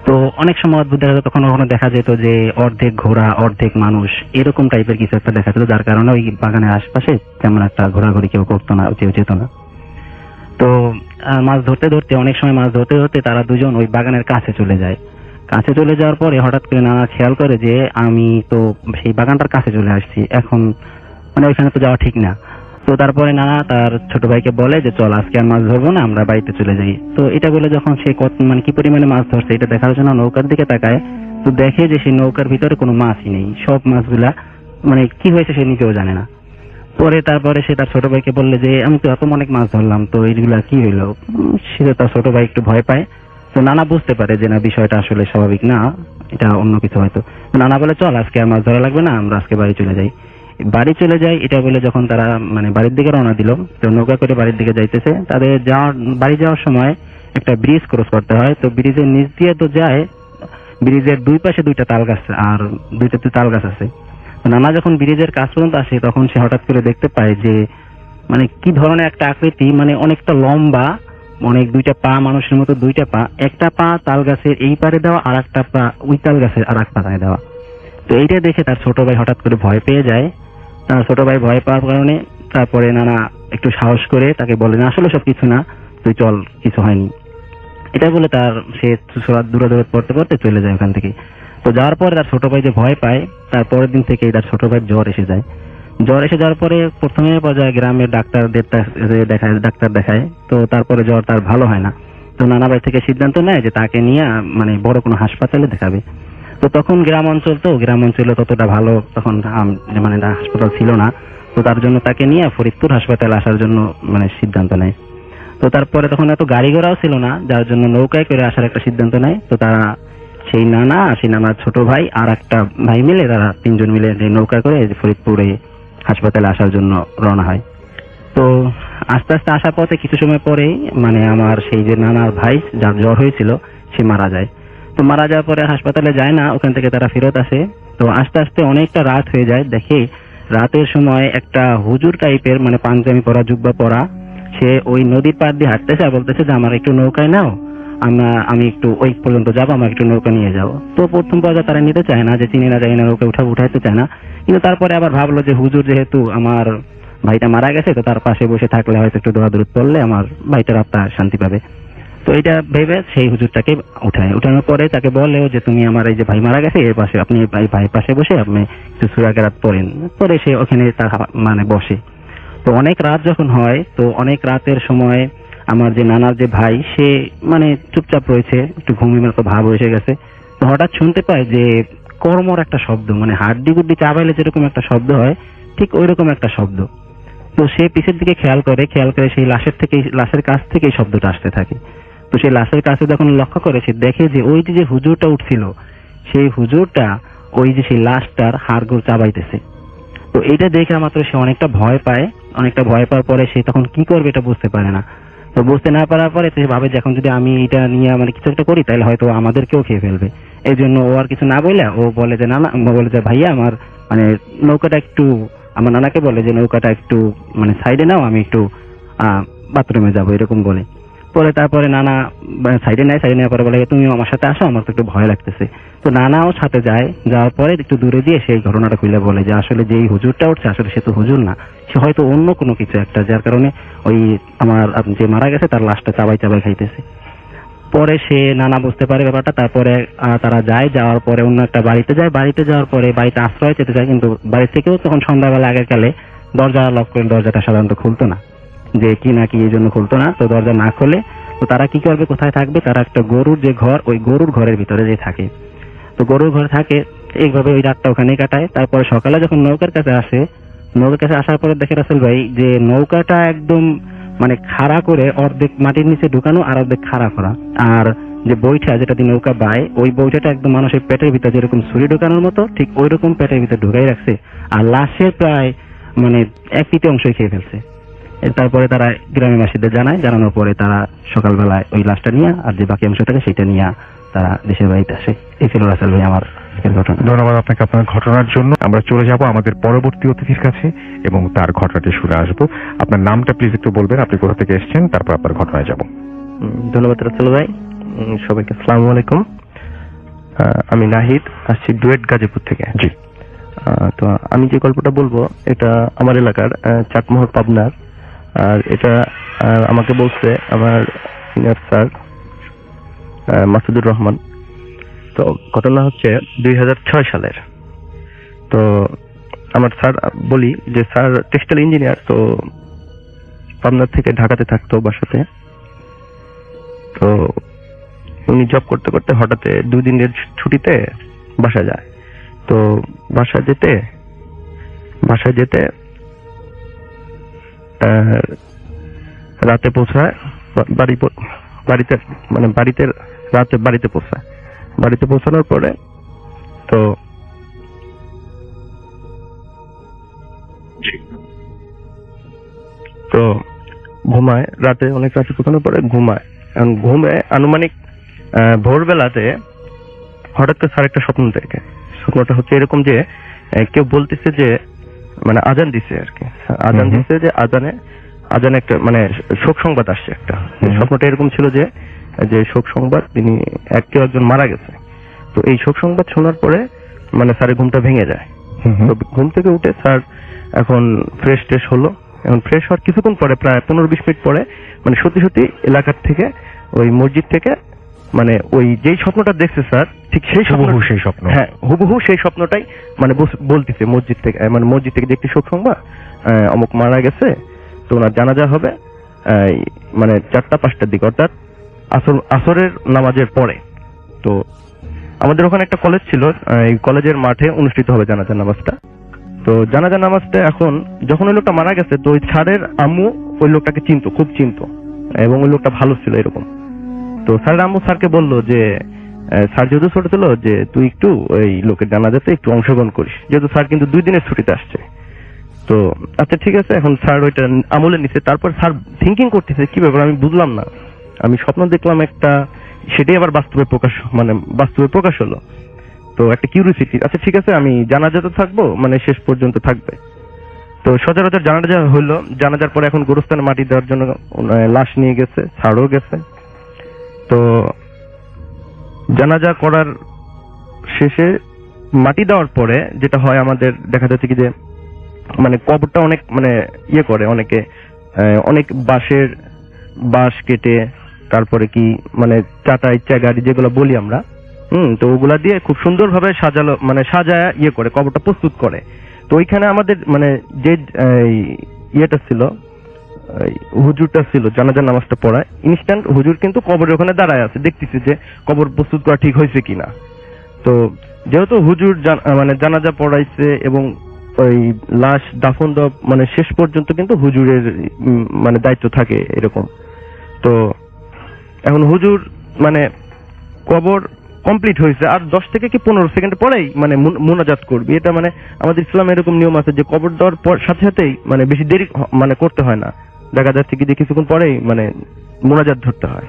তো অনেক সময় অদ্ভুত দেখা যেত, কখনো কখনো দেখা যেত যে অর্ধেক ঘোড়া অর্ধেক মানুষ এরকম টাইপের কিছু একটা দেখা যেত, যার কারণে ওই বাগানের আশপাশে তেমন একটা ঘোরাঘুরি কেউ করতো না, কেউ যেত না। তো মাছ ধরতে ধরতে, অনেক সময় মাছ ধরতে ধরতে তারা দুজন ওই বাগানের কাছে চলে যায়। কাছে চলে যাওয়ার পরে হঠাৎ করে নানা খেয়াল করে যে আমি তো সেই বাগানটার কাছে চলে আসছি, এখন মানে ওইখানে তো যাওয়া ঠিক না। তো তারপরে নানা তার ছোট ভাইকে বলে যে চল আজকে আর মাছ ধরবো না, আমরা বাড়িতে চলে যাই। তো এটা বলে যখন সে মানে কি পরিমাণে মাছ ধরছে এটা দেখার জন্য নৌকার দিকে তাকায়, তো দেখে যে সেই নৌকার ভিতরে কোনো মাছই নেই, সব মাছগুলা মানে কি হয়েছে সে নিজেও জানে না। পরে তারপরে সে তার ছোট ভাইকে বললে যে আমি তো এত অনেক মাছ ধরলাম, তো এইগুলা কি হইলো। সে তার ছোট ভাই একটু ভয় পায়। তো নানা বুঝতে পারে যে না, বিষয়টা আসলে স্বাভাবিক না, এটা অন্য কিছু হয়তো। তো নানা বলে চল আজকে আর মাছ ধরা লাগবে না, আমরা আজকে বাড়ি চলে যাই। বাড়ি চলে যায় এটা বলে যখন তারা মানে বাড়ির দিকে রওনা দিল, তো নৌকা করে বাড়ির দিকে যাইতেছে, তাদের বাড়ি যাওয়ার সময় একটা ব্রিজ ক্রস করতে হয়। তো ব্রিজের নিচ দিয়ে তো যায়, ব্রিজের দুই পাশে দুইটা তাল গাছ আর দুইটা তাল গাছ আছে। নানা যখন ব্রিজের কাছ পর্যন্ত আসে তখন সে হঠাৎ করে দেখতে পায় যে মানে কি ধরনের একটা আকৃতি, মানে অনেকটা লম্বা, অনেক দুইটা পা, মানুষের মতো দুইটা পা, একটা পা তাল গাছের এই পারে দেওয়া আর একটা পা ওই তাল গাছের আর এক পাতায় দেওয়া। তো এইটা দেখে তার ছোট ভাই হঠাৎ করে ভয় পেয়ে যায়। তার ছোট ভাই ভয় পাওয়ার কারণে তারপরে নানা একটু সাহস করে তাকে বলে না আসলে সব কিছু না, তুই চল, কিছু হয়নি, এটা বলে তার সে দূরে পড়তে পড়তে চলে যায় ওখান থেকে। তো যাওয়ার পরে তার ছোট ভাই যে ভয় পায়, তারপরের দিন থেকে তার ছোট ভাই জ্বর এসে যায়। জ্বর এসে যাওয়ার পরে প্রথমে পর্যায়ে গ্রামের ডাক্তার দেখায়, তো তারপরে জ্বর তার ভালো হয় না। তো নানা ভাই থেকে সিদ্ধান্ত নেয় যে তাকে নিয়ে মানে বড় কোনো হাসপাতালে দেখাবে। তো তখন গ্রাম অঞ্চলে ততটা ভালো তখন মানে হাসপাতাল ছিল না। তো তার জন্য তাকে নিয়ে ফরিদপুর হাসপাতালে আসার জন্য মানে সিদ্ধান্ত নেয়। তো তারপরে তখন এত গাড়ি ঘোড়াও ছিল না, যার জন্য নৌকায় করে আসার একটা সিদ্ধান্ত নেয়। তো তারা সেই নানার ছোট ভাই আর একটা ভাই মিলে তারা তিনজন মিলে নৌকা করে ফরিদপুরে হাসপাতালে আসার জন্য রওনা হয়। তো আস্তে আস্তে আসার পথে কিছু সময় পরেই মানে আমার সেই যে নানার ভাই যার জ্বর হয়েছিল সে মারা যায়। তো মারা যাওয়ার পরে হাসপাতালে যায় না, ওখান থেকে তারা ফেরত আসে। তো আস্তে আস্তে অনেকটা রাত হয়ে যায়, দেখে রাতের সময় একটা হুজুর টাইপের মানে পাঞ্জাবি পরা, জুব্বা পরা, সে ওই নদীর পাড় দিয়ে হাঁটতেছে আর বলতেছে যে আমার একটু নৌকায় নাও, আমি একটু ওই পর্যন্ত যাবো, আমার একটু নৌকা নিয়ে যাবো। তো প্রথম পর্যায়ে তারা নিতে চায় না, যে চিনি না জানি না, নৌকা উঠাইতে চায় না। কিন্তু তারপরে আবার ভাবলো যে হুজুর যেহেতু আমার ভাইটা মারা গেছে, তো তার পাশে বসে থাকলে হয়তো একটু দৌড়াদৌড়ি করলে আমার ভাইটার আত্মা শান্তি পাবে। তো এটা ভেবে সেই হুজুরটাকে উঠানোর পরে তাকে বলে যে তুমি আমার এই যে ভাই মারা গেছে এর পাশে, আপনি ভাইয়ের পাশে বসে আপনি একটু সূরা কেরাত পড়েন। পরে সে ওখানে তার মানে বসে। তো অনেক রাত যখন হয়, তো অনেক রাতের সময় আমার যে নানার যে ভাই সে মানে চুপচাপ রয়েছে, একটু ঘুমিয়ে মতো ভাব এসে গেছে। তো হঠাৎ শুনতে পায় যে কর্মর একটা শব্দ, মানে হাড্ডি গুড্ডি চাবাইলে যেরকম একটা শব্দ হয় ঠিক ওই রকম একটা শব্দ। তো সে পিছের দিকে খেয়াল করে সেই লাশের কাছ থেকে এই শব্দটা আসতে থাকে। তো সেই লাশের কাছে যখন লক্ষ্য করে সে দেখে যে ওই যে হুজুরটা উঠছিল, সেই হুজুরটা ওই যে সেই লাশটার হাড়গোড় চাবাইতেছে। তো এটা দেখে মাত্র সে অনেকটা ভয় পায়। অনেকটা ভয় পাওয়ার পরে সে তখন কি করবে এটা বুঝতে পারে না। তো বুঝতে না পারার পরে সে ভাবে যে এখন যদি আমি এটা নিয়ে মানে কিছু একটা করি তাহলে হয়তো আমাদেরকেও খেয়ে ফেলবে। এই জন্য ও আর কিছু না বলে ও বলে যে বলে যে ভাইয়া আমার মানে নৌকাটা একটু, আমার নানাকে বলে যে নৌকাটা একটু মানে সাইডে নাও, আমি একটু বাথরুমে যাবো, এরকম বলে। পরে তারপরে নানা সাইডে নেওয়ার পরে বলে তুমি আমার সাথে আসো, আমার তো একটু ভয় লাগতেছে। তো নানাও সাথে যায়। যাওয়ার পরে একটু দূরে দিয়ে সেই ঘটনাটা খুলে বলে যে আসলে যেই হুজুরটা উঠছে আসলে সে তো হুজুর না, সে হয়তো অন্য কোনো কিছু একটা, যার কারণে ওই আমার যে মারা গেছে তার লাশটা চাবাই খাইতেছে। পরে সে নানা বুঝতে পারে ব্যাপারটা। তারপরে তারা যাওয়ার পরে অন্য একটা বাড়িতে যায়। বাড়িতে যাওয়ার পরে বাড়িতে আশ্রয় যেতে চায়, কিন্তু বাড়ি থেকেও তখন সন্ধ্যাবেলা আগের কালে দরজা লক করে, দরজাটা সাধারণত খুলতো না, যে কি না কি এই জন্য খুলতো না। তো দরজা না খুলে তো তারা কি করবে, কোথায় থাকবে, তারা একটা গরুর যে ঘর, ওই গরুর ঘরের ভিতরে যে থাকে। তো গরুর ঘরে থাকে, এইভাবে ওই রাতটা ওখানেই কাটায়। তারপরে সকালে যখন নৌকার কাছে আসার পরে দেখে রাসেল ভাই যে নৌকাটা একদম মানে খাড়া করে অর্ধেক মাটির নিচে ঢুকানো আর অর্ধেক খাড়া করা, আর যে বইটা যেটা দিয়ে নৌকা বায় ওই বইটাটা একদম মানুষের পেটের ভিতরে যেরকম ছুরি ঢুকানোর মতো ঠিক ওই রকম পেটের ভিতরে ঢুকাই রাখছে, আর লাশের প্রায় মানে 1/3 খেয়ে ফেলছে। তারপরে তারা গ্রামবাসীদের জানানোর পরে তারা সকালবেলায় ওই লাশটা নিয়ে আর যে বাকি অংশটাকে সেটা নিয়ে তারা দেশের বাড়িতে আসে। এই ছিল রাসেল ভাই আমার ঘটনা। ধন্যবাদ আপনাকে আপনার ঘটনার জন্য। আমরা চলে যাব আমাদের পরবর্তী অতিথির কাছে এবং তার ঘটনাটি শুনে আসবো। আপনার নামটা প্লিজ একটু বলবেন, আপনি কোথা থেকে এসেছেন, তারপর আপনার ঘটনায় যাব। ধন্যবাদ রাসেল ভাই। সবাইকে আসসালামু আলাইকুম। আমি নাহিদ, আসছি ডুয়েট গাজীপুর থেকে। জি। তো আমি যে গল্পটা বলবো এটা আমার এলাকার চাটমোহর পাবনার, আর এটা আমাকে বলছে আমার সিনিয়র স্যার মাসুদুর রহমান। তো ঘটনা হচ্ছে 2006 সালের। তো আমার স্যার বলি যে স্যার টেক্সটাইল ইঞ্জিনিয়ার, তো পাবনার থেকে ঢাকাতে থাকতো বাসাতে। তো উনি জব করতে করতে হঠাৎ 2 দিনের ছুটিতে বাসা যায়। তো বাসা যেতে বাসায় যেতে রাতে পৌঁছায়, বাড়িতে মানে রাতে বাড়িতে পৌঁছায়। বাড়িতে পৌঁছানোর পরে তো ঘুমায়, রাতে অনেক রাতে পৌঁছানোর পরে ঘুমায়। এখন ঘুমে আনুমানিক ভোরবেলাতে হঠাৎ করে স্যার একটা স্বপ্ন দেখে। স্বপ্নটা হচ্ছে এরকম যে কেউ বলতেছে যে মানে আজান দিছে আর কি, আজান দিছে যে আজানে একটা মানে শোক সংবাদ আসছে একটা। স্বপ্নটা এরকম ছিল যে শোক সংবাদ, তিনি কেউ একজন মারা গেছে। তো এই শোক সংবাদ শোনার পরে মানে স্যারের ঘুমটা ভেঙে যায়। তো ঘুম থেকে উঠে স্যার এখন ফ্রেশ হলো। এখন ফ্রেশ হওয়ার কিছুক্ষণ পরে, প্রায় 15-20 মিনিট পরে, মানে সত্যি সত্যি এলাকার থেকে, ওই মসজিদ থেকে, মানে ওই যেই স্বপ্নটা দেখছে স্যার, ঠিক সেই স্বপ্ন, হ্যাঁ হুবহু সেই স্বপ্নটাই মানে বলতেছে মসজিদ থেকে, মানে মসজিদ থেকে দেখতে শোক সংবাদ, অমুক মারা গেছে, তো ওনার জানাজা হবে মানে 4টা-5টার দিকে, অর্থাৎ আসরের নামাজের পরে। তো আমাদের ওখানে একটা কলেজ ছিল, এই কলেজের মাঠে অনুষ্ঠিত হবে জানাজা নামাজটা। তো জানাজা নামাজটা এখন যখন ওই লোকটা মারা গেছে, তো ওই স্যারের আম্মু ওই লোকটাকে খুব চিনতো, এবং ওই লোকটা ভালো ছিল এরকম। তো স্যারের আম্মু স্যারকে বললো যে স্যার যেহেতু ছোট ছিল, যে তুই একটু ওই লোকের জানাজাতে একটু অংশগ্রহণ করিস, যেহেতু স্যার কিন্তু 2 দিনের ছুটিতে আসছে। তো আচ্ছা ঠিক আছে, এখন স্যার ওইটা আমলে নিছে। তারপর স্যার থিঙ্কিং করতেছে কি ব্যাপার, আমি বুঝলাম না, আমি স্বপ্ন দেখলাম একটা, সেটাই আবার বাস্তবে প্রকাশ হলো। তো একটা কিউরিওসিটি, আচ্ছা ঠিক আছে আমি জানাজাতে থাকবো, মানে শেষ পর্যন্ত থাকবে। তো সচরাচর জানাজা হলো। জানাজার পরে এখন গোরস্থানে মাটি দেওয়ার জন্য লাশ নিয়ে গেছে, স্যারও গেছে। তো জানাজা করার শেষে মাটি দেওয়ার পরে যেটা হয়, আমাদের দেখা যাচ্ছে কি যে মানে কবরটা অনেক মানে করে অনেকে, অনেক বাঁশ কেটে, তারপরে কি মানে চাটাই যেগুলো বলি আমরা, তো ওগুলা দিয়ে খুব সুন্দরভাবে সাজায় করে কবরটা প্রস্তুত করে। তো ওইখানে আমাদের মানে যে ইয়েটা ছিল, হুজুরটা ছিল জানাজার নামাজটা পড়ায়, ইনস্ট্যান্ট হুজুর কিন্তু কবরের ওখানে দাঁড়ায় আছে, দেখতেছে যে কবর প্রস্তুত করা ঠিক হয়েছে কিনা। তো যেহেতু হুজুর মানে জানাজা পড়াইছে এবং ওই লাশ দাফন দেওয়া মানে শেষ পর্যন্ত কিন্তু হুজুরের মানে দায়িত্ব থাকে এরকম। তো এখন হুজুর মানে কবর কমপ্লিট হয়েছে, আর 10 থেকে কি 15 সেকেন্ড পরেই মানে মুনাজাত করবি। এটা মানে আমাদের ইসলামে এরকম নিয়ম আছে যে কবর দেওয়ার পর সাথেই মানে বেশি দেরি মানে করতে হয় না, দেখা যাচ্ছে কি যে কিছুক্ষণ পরেই মানে মুনাজাত ধরতে হয়,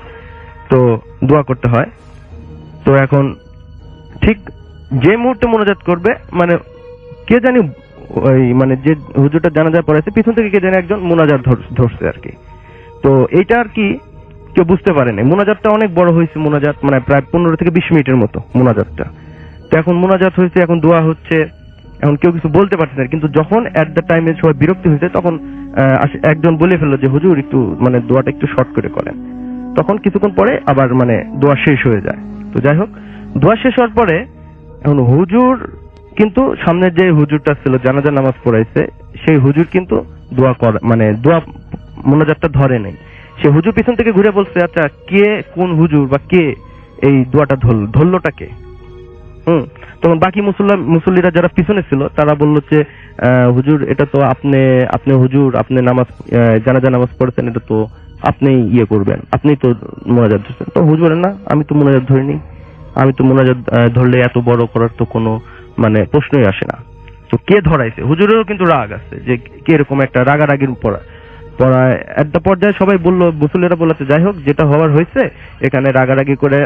তো দোয়া করতে হয়। তো এখন ঠিক যে মুহূর্তে মুনাজাত করবে, মানে কে জানি ওই মানে যে হুজুরটা জানাজা পড়াইছে পিছন থেকে কে জানি একজন মুনাজাত ধরছে আর কি। তো এইটা আর কি কেউ বুঝতে পারেনি। মুনাজাতটা অনেক বড় হয়েছে, মুনাজাত মানে প্রায় 15 থেকে 20 মিনিটের মতো মুনাজাতটা। তো এখন মুনাজাত হয়েছে, এখন দোয়া হচ্ছে, এখন কেউ কিছু বলতে পারছে না। কিন্তু যখন এট দ্য টাইমে সবাই বিরক্তি হয়েছে, তখন একজন বলে ফেললো যে হুজুর একটু মানে দোয়াটা একটু শর্ট করে করেন। তখন কিছুক্ষণ পরে আবার মানে দোয়া শেষ হয়ে যায়। তো যাই হোক, দোয়া শেষ হওয়ার পরে এখন হুজুর কিন্তু সামনের যে হুজুরটা ছিল জানাজা নামাজ পড়াইছে, সেই হুজুর কিন্তু দোয়া মানে দোয়া মুনাজাতটা ধরে নেই। সে হুজুর পিছন থেকে ঘুরে বলছে, আচ্ছা কে কোন হুজুর বা কে এই দোয়াটা ধরলোটা কে? তখন বাকি মুসল্লিরা যারা পিছনে ছিল তারা বললো যে হুজুর এটা তো আপনি হুজুর, আপনি জানাজা নামাজ পড়েছেন, এটা তো আপনি করবেন, আপনি তো মুনাজাত ধরছেন। তো হুজুর না, আমি তো মুনাজাত ধরিনি, আমি তো মুনাজাত ধরলে এত বড় করার তো কোনো মানে প্রশ্নই আসে না। তো কে ধরাইছে? হুজুরেরও কিন্তু রাগ আছে যে কে এরকম একটা রাগারাগির পড়ায় একটা পর্যায়ে সবাই বললো, মুসল্লিরা বলেছে যাই হোক যেটা হওয়ার হয়েছে, এখানে রাগারাগি করে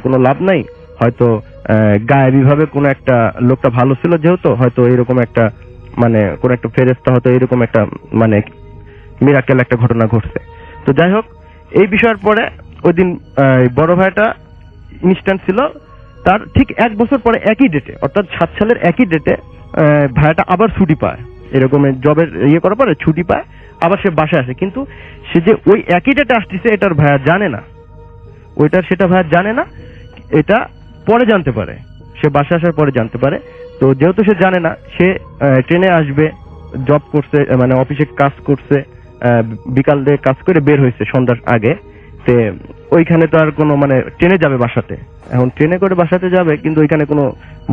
কোনো লাভ নাই। হয়তো গায়েবী ভাবে কোনো একটা লোকটা ভালো ছিল, যেহেতু হয়তো এরকম একটা মানে কোন একটা ফেরেশতা হয়তো এরকম একটা মানে মিরাকেল একটা ঘটনা ঘটছে। তো যাই হোক, এই বিষয়ের পরে ওই দিন বড় ভাইটা ইনস্ট্যান্ট ছিল, তার ঠিক 1 বছর পরে একই ডেটে, অর্থাৎ 7 সালের একই ডেটে ভাইটা আবার ছুটি পায়, এরকম জবের করার পরে ছুটি পায়, আবার সে বাসায় আসে। কিন্তু সে যে ওই একই ডেটে আসতেছে এটার ভাইয়া জানে না, সেটা ভাইয়া জানে না, এটা পরে জানতে পারে, সে বাসায় আসার পরে জানতে পারে। তো যেহেতু সে জানে না, সে ট্রেনে আসবে, জব করছে মানে অফিসে কাজ করছে, বিকাল দিয়ে কাজ করে বের হয়েছে সন্ধ্যার আগে। ওইখানে তো আর কোনো মানে ট্রেনে যাবে বাসাতে, এখন ট্রেনে করে বাসাতে যাবে কিন্তু ওইখানে কোনো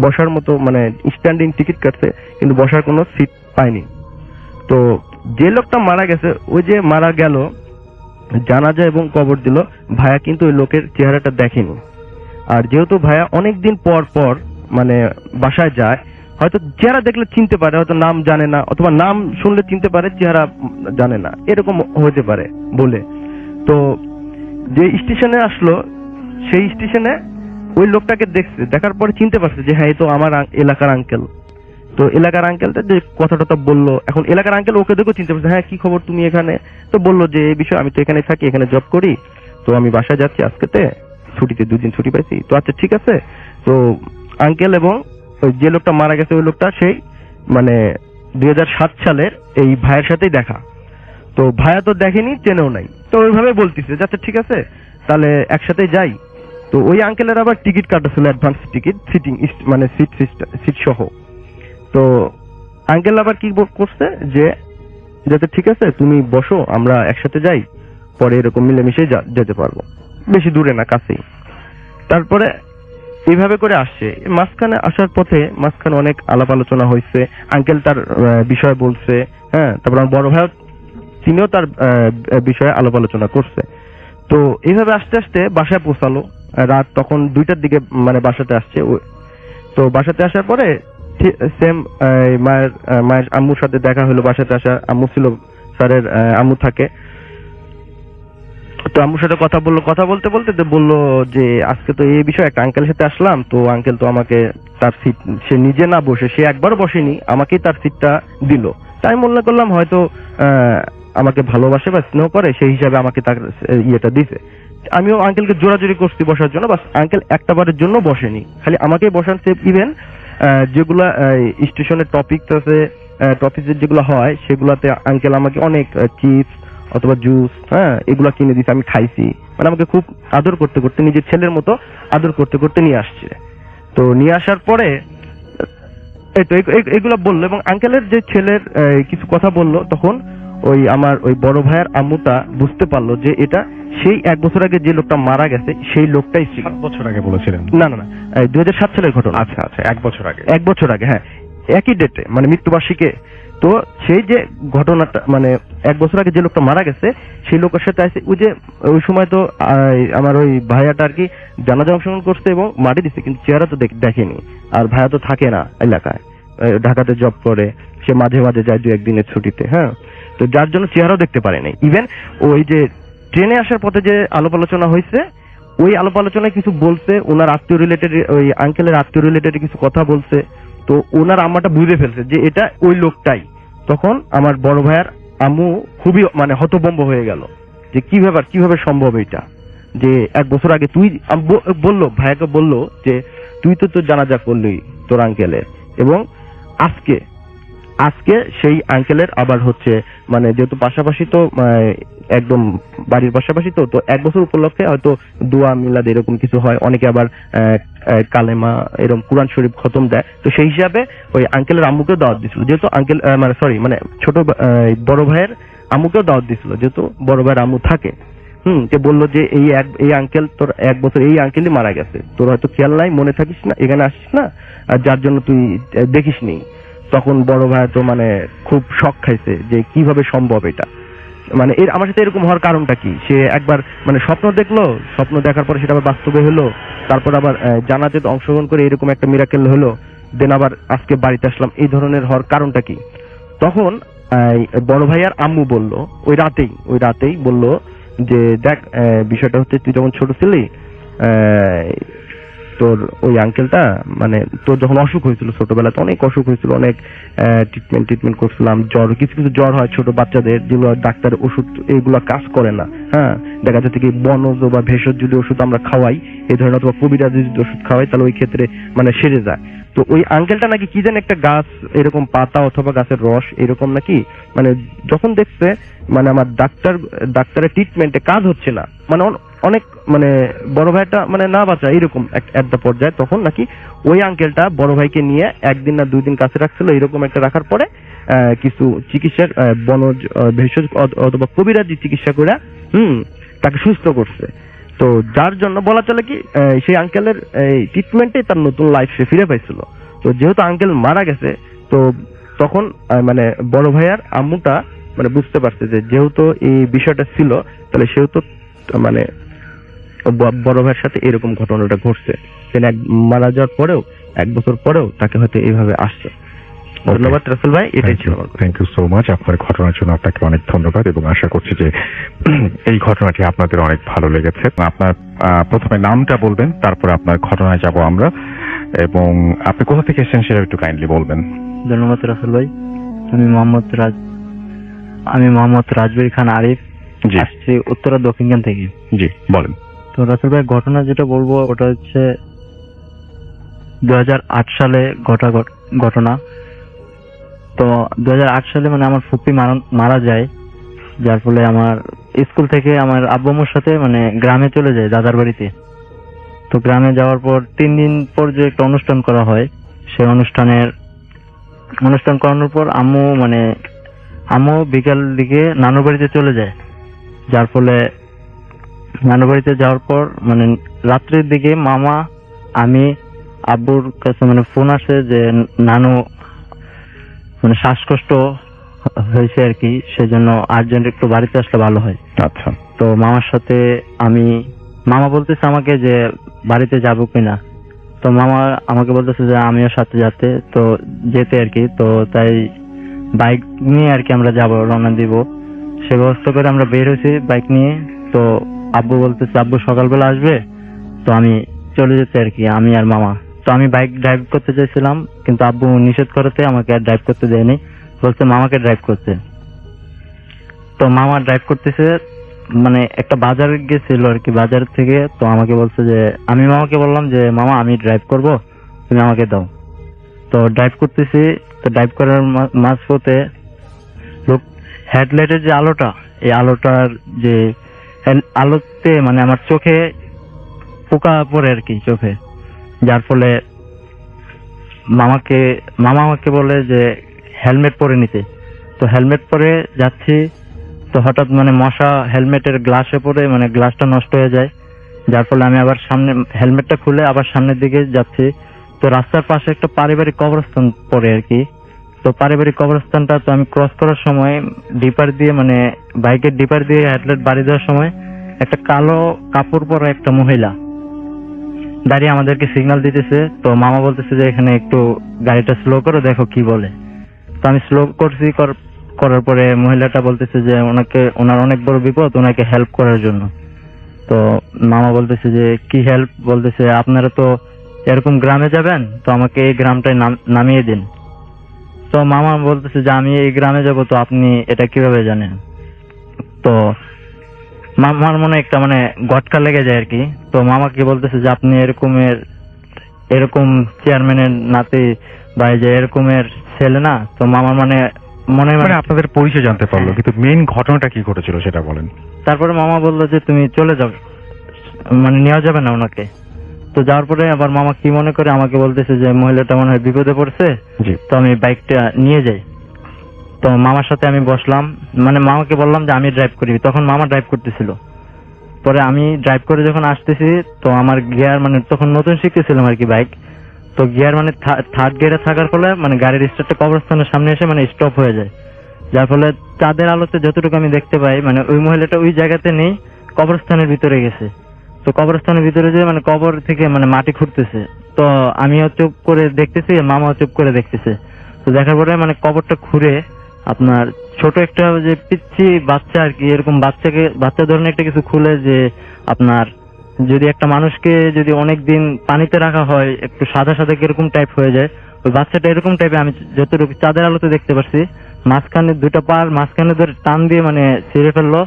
বসার মতো মানে স্ট্যান্ডিং টিকিট কাটছে কিন্তু বসার কোনো সিট পায়নি। তো যে লোকটা মারা গেছে, ওই যে মারা গেল জানাজা এবং কবর দিল, ভাইয়া কিন্তু ওই লোকের চেহারাটা দেখেনি। আর যেহেতু ভাইয়া অনেকদিন পর পর মানে বাসায় যায়, হয়তো চেহারা দেখলে চিনতে পারে, হয়তো নাম জানে না, অথবা নাম শুনলে চিনতে পারে, চেহারা জানে না, এরকম হতে পারে বলে। তো যে স্টেশনে আসলো, সেই স্টেশনে ওই লোকটাকে দেখছে, দেখার পরে চিনতে পারছে যে হ্যাঁ এই তো আমার এলাকার আঙ্কেল। তো এলাকার আঙ্কেলটা যে কথাটা বললো, এখন এলাকার আঙ্কেল ওকে দেখেও চিনতে পারছে, হ্যাঁ কি খবর তুমি এখানে? তো বললো যে এই বিষয়, আমি তো এখানে থাকি, এখানে জব করি, তো আমি বাসায় যাচ্ছি আজকেতে, ছুটিতে 2 দিন ছুটি পাইছি। তো আচ্ছা ঠিক আছে। তো আঙ্কেল এবং ওই যে লোকটা মারা গেছে ওই লোকটা সেই মানে 2007 সালের এই ভাইয়ের সাথেই দেখা। তো ভাইয়া তো দেখেনি, চেনেও নাই, তো ওইভাবে বলতেছে আচ্ছা ঠিক আছে তাহলে একসাথে যাই। তো ওই আঙ্কেলের আবার টিকিট কাটা ছিল, অ্যাডভান্স টিকিট, সিটিং মানে সিট সহ। তো আঙ্কেল আবার কি করছে যে যাতে ঠিক আছে তুমি বসো, আমরা একসাথে যাই, পরে এরকম মিলেমিশে যেতে পারবো, বেশি দূরে না, কাছেই। তারপরে এইভাবে করে আসছে। মাঝখানে আসার পথে মাঝখানে অনেক আলাপ আলোচনা হয়েছে, আঙ্কেল তার বিষয় বলছে, হ্যাঁ, তারপর আমার বড় ভাই তিনিও তার বিষয়ে আলাপ আলোচনা করছে। তো এইভাবে আস্তে আস্তে বাসায় পৌঁছালো, রাত তখন 2টার দিকে মানে বাসাতে আসছে। তো বাসাতে আসার পরে সেম মায়ের আম্মুর সাথে দেখা হলো, বাসাতে আসা আম্মু ছিল, স্যারের আম্মু থাকে। তো আম্মুর সাথে কথা বলতে বলতে বললো যে আজকে তো এই বিষয়ে একটা আঙ্কেলের সাথে আসলাম, তো আঙ্কেল তো আমাকে তার সিট সে নিজে না বসে, সে একবারও বসেনি, আমাকেই তার সিটটা দিল। তাই মনে করলাম হয়তো আমাকে ভালোবাসে বা স্নেহ করে, সেই হিসাবে আমাকে তার ইয়েটা দিছে। আমিও আঙ্কেলকে জোরাজোরি করছি বসার জন্য, বাস আঙ্কেল একটা বারের জন্য বসেনি, খালি আমাকেই বসানছে। ইভেন যেগুলা স্টেশনের টপিক আছে, টপিক যেগুলো হয় সেগুলাতে আঙ্কেল আমাকে অনেক চিপস অথবা জুস, হ্যাঁ, এগুলা কিনে দিচ্ছে, আমি খাইছি। মানে আমাকে খুব আদর করতে করতে, নিজের ছেলের মতো আদর করতে করতে নিয়ে আসছে। তো নিয়ে আসার পরে এই তো এগুলা বললো, এবং আঙ্কেলের যে ছেলের কিছু কথা বললো, তখন ওই আমার ওই বড় ভাইয়ের আম্মুটা বুঝতে পারলো যে এটা সেই 1 বছর আগে যে লোকটা মারা গেছে সেই লোকটাই ছিল। 7 বছর আগে বলেছিলেন? না 2007 সালের ঘটনা। আচ্ছা আচ্ছা, 1 বছর আগে। 1 বছর আগে, হ্যাঁ, একই ডেটে মানে মৃত্যুবার্ষিকী। তো সেই যে ঘটনাটা মানে 1 বছর আগে যে লোকটা মারা গেছে সেই লোকের সাথে আছে। ওই যে ওই সময় তো আমার ওই ভাইয়াটা আর কি জানাজা অংশগ্রহণ করছে এবং মাটি দিচ্ছে, কিন্তু চেহারা তো দেখেনি। আর ভাইয়া তো থাকে না এলাকায়, ঢাকাতে জব করে, সে মাঝে মাঝে যায় 2-1 দিনের ছুটিতে, হ্যাঁ। তো যার জন্য চেহারাও দেখতে পারে নাই। ইভেন ওই যে ট্রেনে আসার পথে যে আলাপ আলোচনা হয়েছে, ওই আলাপ আলোচনায় কিছু বলছে, ওনার আত্মীয় রিলেটেড, ওই আঙ্কেলের আত্মীয় রিলেটেড কিছু কথা বলছে। তো ওনার আম্মাটা বুঝে ফেলছে যে এটা ওই লোকটাই। তখন আমার বড় ভাইয়ের আম্মু খুবই মানে হতভম্ব হয়ে গেল যে কিভাবে সম্ভব এটা, যে 1 বছর আগে তুই বললো, ভাইয়াকে বললো যে তুই তো তোর জানাজা করলি তোর আঙ্কেলের, এবং আজকে সেই আঙ্কেলের আবার হচ্ছে মানে যেহেতু পাশাপাশি তো একদম বাড়ির পাশাপাশি তো 1 বছর উপলক্ষে হয়তো দোয়া মিলাদ এরকম কিছু হয়, অনেকে আবার কালেমা এরকম কুরআন শরীফ খতম দেয়। তো সেই হিসাবে ওই আঙ্কেলের আম্মুকেও দাওয়াত দিছিল, যেহেতু আঙ্কেল মানে ছোট বড় ভাইয়ের আম্মুকেও দাওয়াত দিছিল, যেহেতু বড় ভাইয়ের আম্মু থাকে। কে বললো যে এই আঙ্কেল তোর 1 বছর এই আঙ্কেলই মারা গেছে, তোর হয়তো খেয়াল নাই, মনে থাকিস না, এখানে আসিস না, আর যার জন্য তুই দেখিস নি। তখন বড় ভাই তো মানে খুব শক খাইছে যে কিভাবে সম্ভব এটা, মানে আমার সাথে এরকম হওয়ার কারণটা কি। সে একবার মানে স্বপ্ন দেখলো, স্বপ্ন দেখার পরে সেটা আবার বাস্তবে হলো, তারপর আবার জানাজাতে অংশগ্রহণ করে এরকম একটা মিরাকেল হলো, দেন আবার আজকে বাড়িতে আসলাম, এই ধরনের হওয়ার কারণটা কি। তখন বড় ভাইয়ার আম্মু বলল ওই রাতেই বলল যে দেখ বিষয়টা হচ্ছে তুই যখন ছোট ছিলি তোর ওই আঙ্কেলটা মানে তোর যখন অসুখ হয়েছিল ছোটবেলাতে, অনেক অসুখ হয়েছিল, অনেক ট্রিটমেন্ট করছিলাম, কিছু জ্বর হয় ছোট বাচ্চাদের, যেগুলো ডাক্তার ওষুধ এগুলো কাজ করে না, হ্যাঁ, দেখা যাচ্ছে কি বনজ বা ভেষজ যদি ওষুধ আমরা খাওয়াই, এই ধরনের অথবা কবিরাজ যদি ওষুধ খাওয়াই, তাহলে ওই ক্ষেত্রে মানে সেরে যায়। তো ওই আঙ্কেলটা নাকি কি যেন একটা গাছ এরকম পাতা অথবা গাছের রস এরকম নাকি মানে যখন দেখছে মানে আমার ডাক্তারের ট্রিটমেন্টে কাজ হচ্ছে না, মানে অনেক মানে বড় ভাইটা মানে না বাঁচা এরকম একটা পর্যায়ে, তখন নাকি ওই আঙ্কেলটা বড় ভাইকে নিয়ে 1 দিন না 2 দিন কাছে রাখছিল, এরকম একটা রাখার পরে কিছু চিকিৎসার বনজ ভেষজ অথবা কবিরাজি চিকিৎসা করে তাকে সুস্থ করছে। তো যার জন্য বলা চলে কি সেই আঙ্কেলের ট্রিটমেন্টে তার নতুন লাইফ সে ফিরে পাইছিল। তো যেহেতু আঙ্কেল মারা গেছে, তো তখন মানে বড় ভাইয়ার আম্মুটা মানে বুঝতে পারছে যে যেহেতু এই বিষয়টা ছিল, তাহলে সেহেতু মানে বড় ভাইয়ের সাথে এরকম ঘটনাটা ঘটছে। তিনি মারা যাওয়ার পরেও 1 বছর পরেও তাকে হয়তো এইভাবে আসছে। ধন্যবাদ রাসেল ভাই, এটাই ছিল। Thank you so much. আপনার ঘটনার জন্য আপনাকে অনেক ধন্যবাদ এবং আশা করছি যে এই ঘটনাটি আপনাদের অনেক ভালো লেগেছে। আপনার প্রথমে নামটা বলবেন, তারপরে আপনার ঘটনায় যাব আমরা, এবং আপনি কোথা থেকে এসেছেন সেটা একটু কাইন্ডলি বলবেন। ধন্যবাদ রাসেল ভাই। আমি মোহাম্মদ রাজবীর খান আরিফ, জি আসছি উত্তরা দক্ষিণখান থেকে। জি বলেন। তো রাসেল ভাই, ঘটনা যেটা বলবো ওটা হচ্ছে 2008 সালে ঘটনা। তো 2008 সালে মানে আমার ফুপি মারা যায়, যার ফলে আমার স্কুল থেকে আমার আব্বু আম্মুর সাথে মানে গ্রামে চলে যায় দাদার বাড়িতে। তো গ্রামে যাওয়ার পর 3 দিন পর যে একটা অনুষ্ঠান করা হয়, সেই অনুষ্ঠান করানোর পর আম্মু বিকাল দিকে নানুর বাড়িতে চলে যায়। যার ফলে নানুর বাড়িতে যাওয়ার পর মানে রাত্রির দিকে মামা, আমি, আব্বুর কাছে মানে ফোন আসে যে নানু মানে শ্বাসকষ্ট হয়েছে আর কি, সেজন্য আর্জেন্ট একটু বাড়িতে আসলে ভালো হয়। আচ্ছা। তো মামার সাথে মামা বলতেছে আমাকে যে বাড়িতে যাবো কিনা। তো মামা আমাকে বলতেছে যে আমিও সাথে যেতে আর কি। তো তাই বাইক নিয়ে আর কি আমরা যাবো, রওনা দিব সে ব্যবস্থা করে আমরা বের হয়েছি বাইক নিয়ে। তো আব্বু বলতেছে আব্বু সকালবেলা আসবে, তো আমি চলে যেতে আর কি, আমি আর মামা। তো আমি বাইক ড্রাইভ করতে চাইছিলাম, কিন্তু আব্বু নিষেধ করতে আমাকে আর ড্রাইভ করতে দেয়নি, বলছে মামাকে ড্রাইভ করতে। তো মামা ড্রাইভ করতেছে, মানে একটা বাজার গেছিল আর কি, বাজার থেকে। তো আমাকে বলছে যে আমি মামাকে বললাম যে মামা আমি ড্রাইভ করব, তুমি আমাকে দাও। তো ড্রাইভ করতেছি, তো ড্রাইভ করার মাঝপথে হেডলাইটের যে আলোটা, এই আলোটার যে আলোতে মানে আমার চোখে পোকা পড়ে আর কি চোখে, যার ফলে মামা আমাকে বলে যে হেলমেট পরে নিতে। তো হেলমেট পরে যাচ্ছি, তো হঠাৎ মানে মশা হেলমেটের গ্লাসে পড়ে মানে গ্লাসটা নষ্ট হয়ে যায়, যার ফলে আমি আবার সামনে হেলমেটটা খুলে আবার সামনের দিকে যাচ্ছি। তো রাস্তার পাশে একটা পারিবারিক কবরস্থান পড়ে আর কি। তো পারিবারিক কবরস্থানটা তো আমি ক্রস করার সময় ডিপার দিয়ে মানে বাইকের ডিপার দিয়ে হেডলাইট বাড়ি দেওয়ার সময় একটা কালো কাপড় পরা একটা মহিলা দাঁড়িয়ে আমাদেরকে সিগন্যাল দিতেছে। তো মামা বলতেছে যে এখানে একটু গাড়িটা স্লো করো, দেখো কি বলে। তো আমি স্লো করছি, করার পরে মহিলাটা বলতেছে যে ওনার অনেক বড় বিপদ, ওনাকে হেল্প করার জন্য। তো মামা বলতেছে যে কি হেল্প, বলতেছে আপনারা তো এরকম গ্রামে যাবেন, তো আমাকে এই গ্রামটায় নামিয়ে দিন। তো মামা বলতেছে যে আমি এই গ্রামে যাব, তো আপনি এটা কিভাবে জানেন। তো মামার মনে একটা মানে গটকা লেগে যায় আর কি। তো মামাকে বলতেছে যে আপনি এরকম চেয়ারম্যানের নাতি বা যে এরকমের ছেলে না। তো মামার মনে আপনাদের পরিচয় জানতে পারলো, কিন্তু মেইন ঘটনাটা কি ঘটেছিল সেটা বলেন। তারপরে মামা বললো যে তুমি চলে যাও, মানে নেওয়া যাবে না ওনাকে। তো যাওয়ার পরে আবার মামা কি মনে করে আমাকে বলতেছে যে মহিলাটা মনে হয় বিপদে পড়ছে, তো আমি বাইকটা নিয়ে যাই। তো মামার সাথে আমি বসলাম, মানে মামাকে বললাম যে আমি ড্রাইভ করি, তখন মামা ড্রাইভ করতেছিল। পরে আমি ড্রাইভ করে যখন আসতেছি, তো আমার গিয়ার মানে তখন নতুন শিখতেছিলাম আর কি বাইক। তো গিয়ার মানে থার্ড গিয়ারে থাকার ফলে মানে গাড়ির স্টার্টটা কবরস্থানের সামনে এসে মানে স্টপ হয়ে যায়, যার ফলে চাঁদের আলোতে যতটুকু আমি দেখতে পাই মানে ওই মহিলাটা ওই জায়গাতে নেই, কবরস্থানের ভিতরে গেছে। তো কবরস্থানের ভিতরে যে মানে কবর থেকে মানে মাটি খুঁড়তেছে। তো আমিও চুপ করে দেখতেছি, মামাও চুপ করে দেখতেছে। তো দেখার পরে মানে কবরটা খুঁড়ে আপনার ছোট একটা যে পিচ্ছি বাচ্চা আর কি, এরকম বাচ্চা ধরনের একটা কিছু খুলে, যে আপনার যদি একটা মানুষকে যদি অনেকদিন পানিতে রাখা হয় একটু সাদা সাদা কিরকম টাইপ হয়ে যায়, ওই বাচ্চাটা এরকম টাইপের আমি যতটুকু চাঁদের আলোতে দেখতে পাচ্ছি। মাঝখানে দুইটা পার মাঝখানে ধরে টান দিয়ে মানে ছিঁড়ে ফেললো।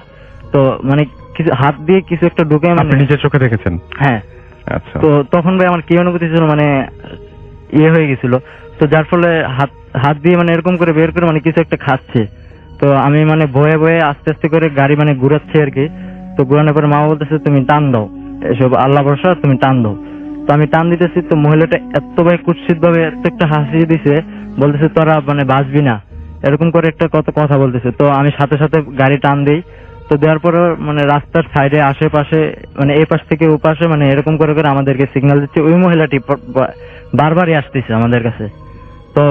তো মানে কিছু হাত দিয়ে কিছু একটা ঢুকে মানে নিজের চোখে দেখেছেন? হ্যাঁ। আচ্ছা। তো তখন ভাই আমার কি অনুভূতি ছিল, মানে ইয়ে হয়ে গেছিল। তো যার ফলে হাত দিয়ে মানে এরকম করে বের করে মানে কিছু একটা খাচ্ছে। তো আমি মানে ভয়ে ভয়ে আস্তে আস্তে করে গাড়ি মানে ঘুরাচ্ছি আর কি। তো ঘুরানোর পরে মামা বলতেছে তুমি টান দাও, এসব আল্লাহ ভরসা, তুমি টান দাও। তো আমি টান দিতেছি, তো মহিলাটা এত ভাই কুৎসিত ভাবে এত একটা হাসি দিছে, বলতেছে তোরা মানে বাঁচবি না, এরকম করে একটা কত কথা বলতেছে। তো আমি সাথে সাথে গাড়ি টান দিই। তো দেওয়ার পরে মানে রাস্তার সাইডে আশেপাশে মানে এই পাশ থেকে ও পাশে মানে এরকম করে করে আমাদেরকে সিগন্যাল দিচ্ছে। ওই মহিলাটি বারবারই আসতেছে আমাদের কাছে। তো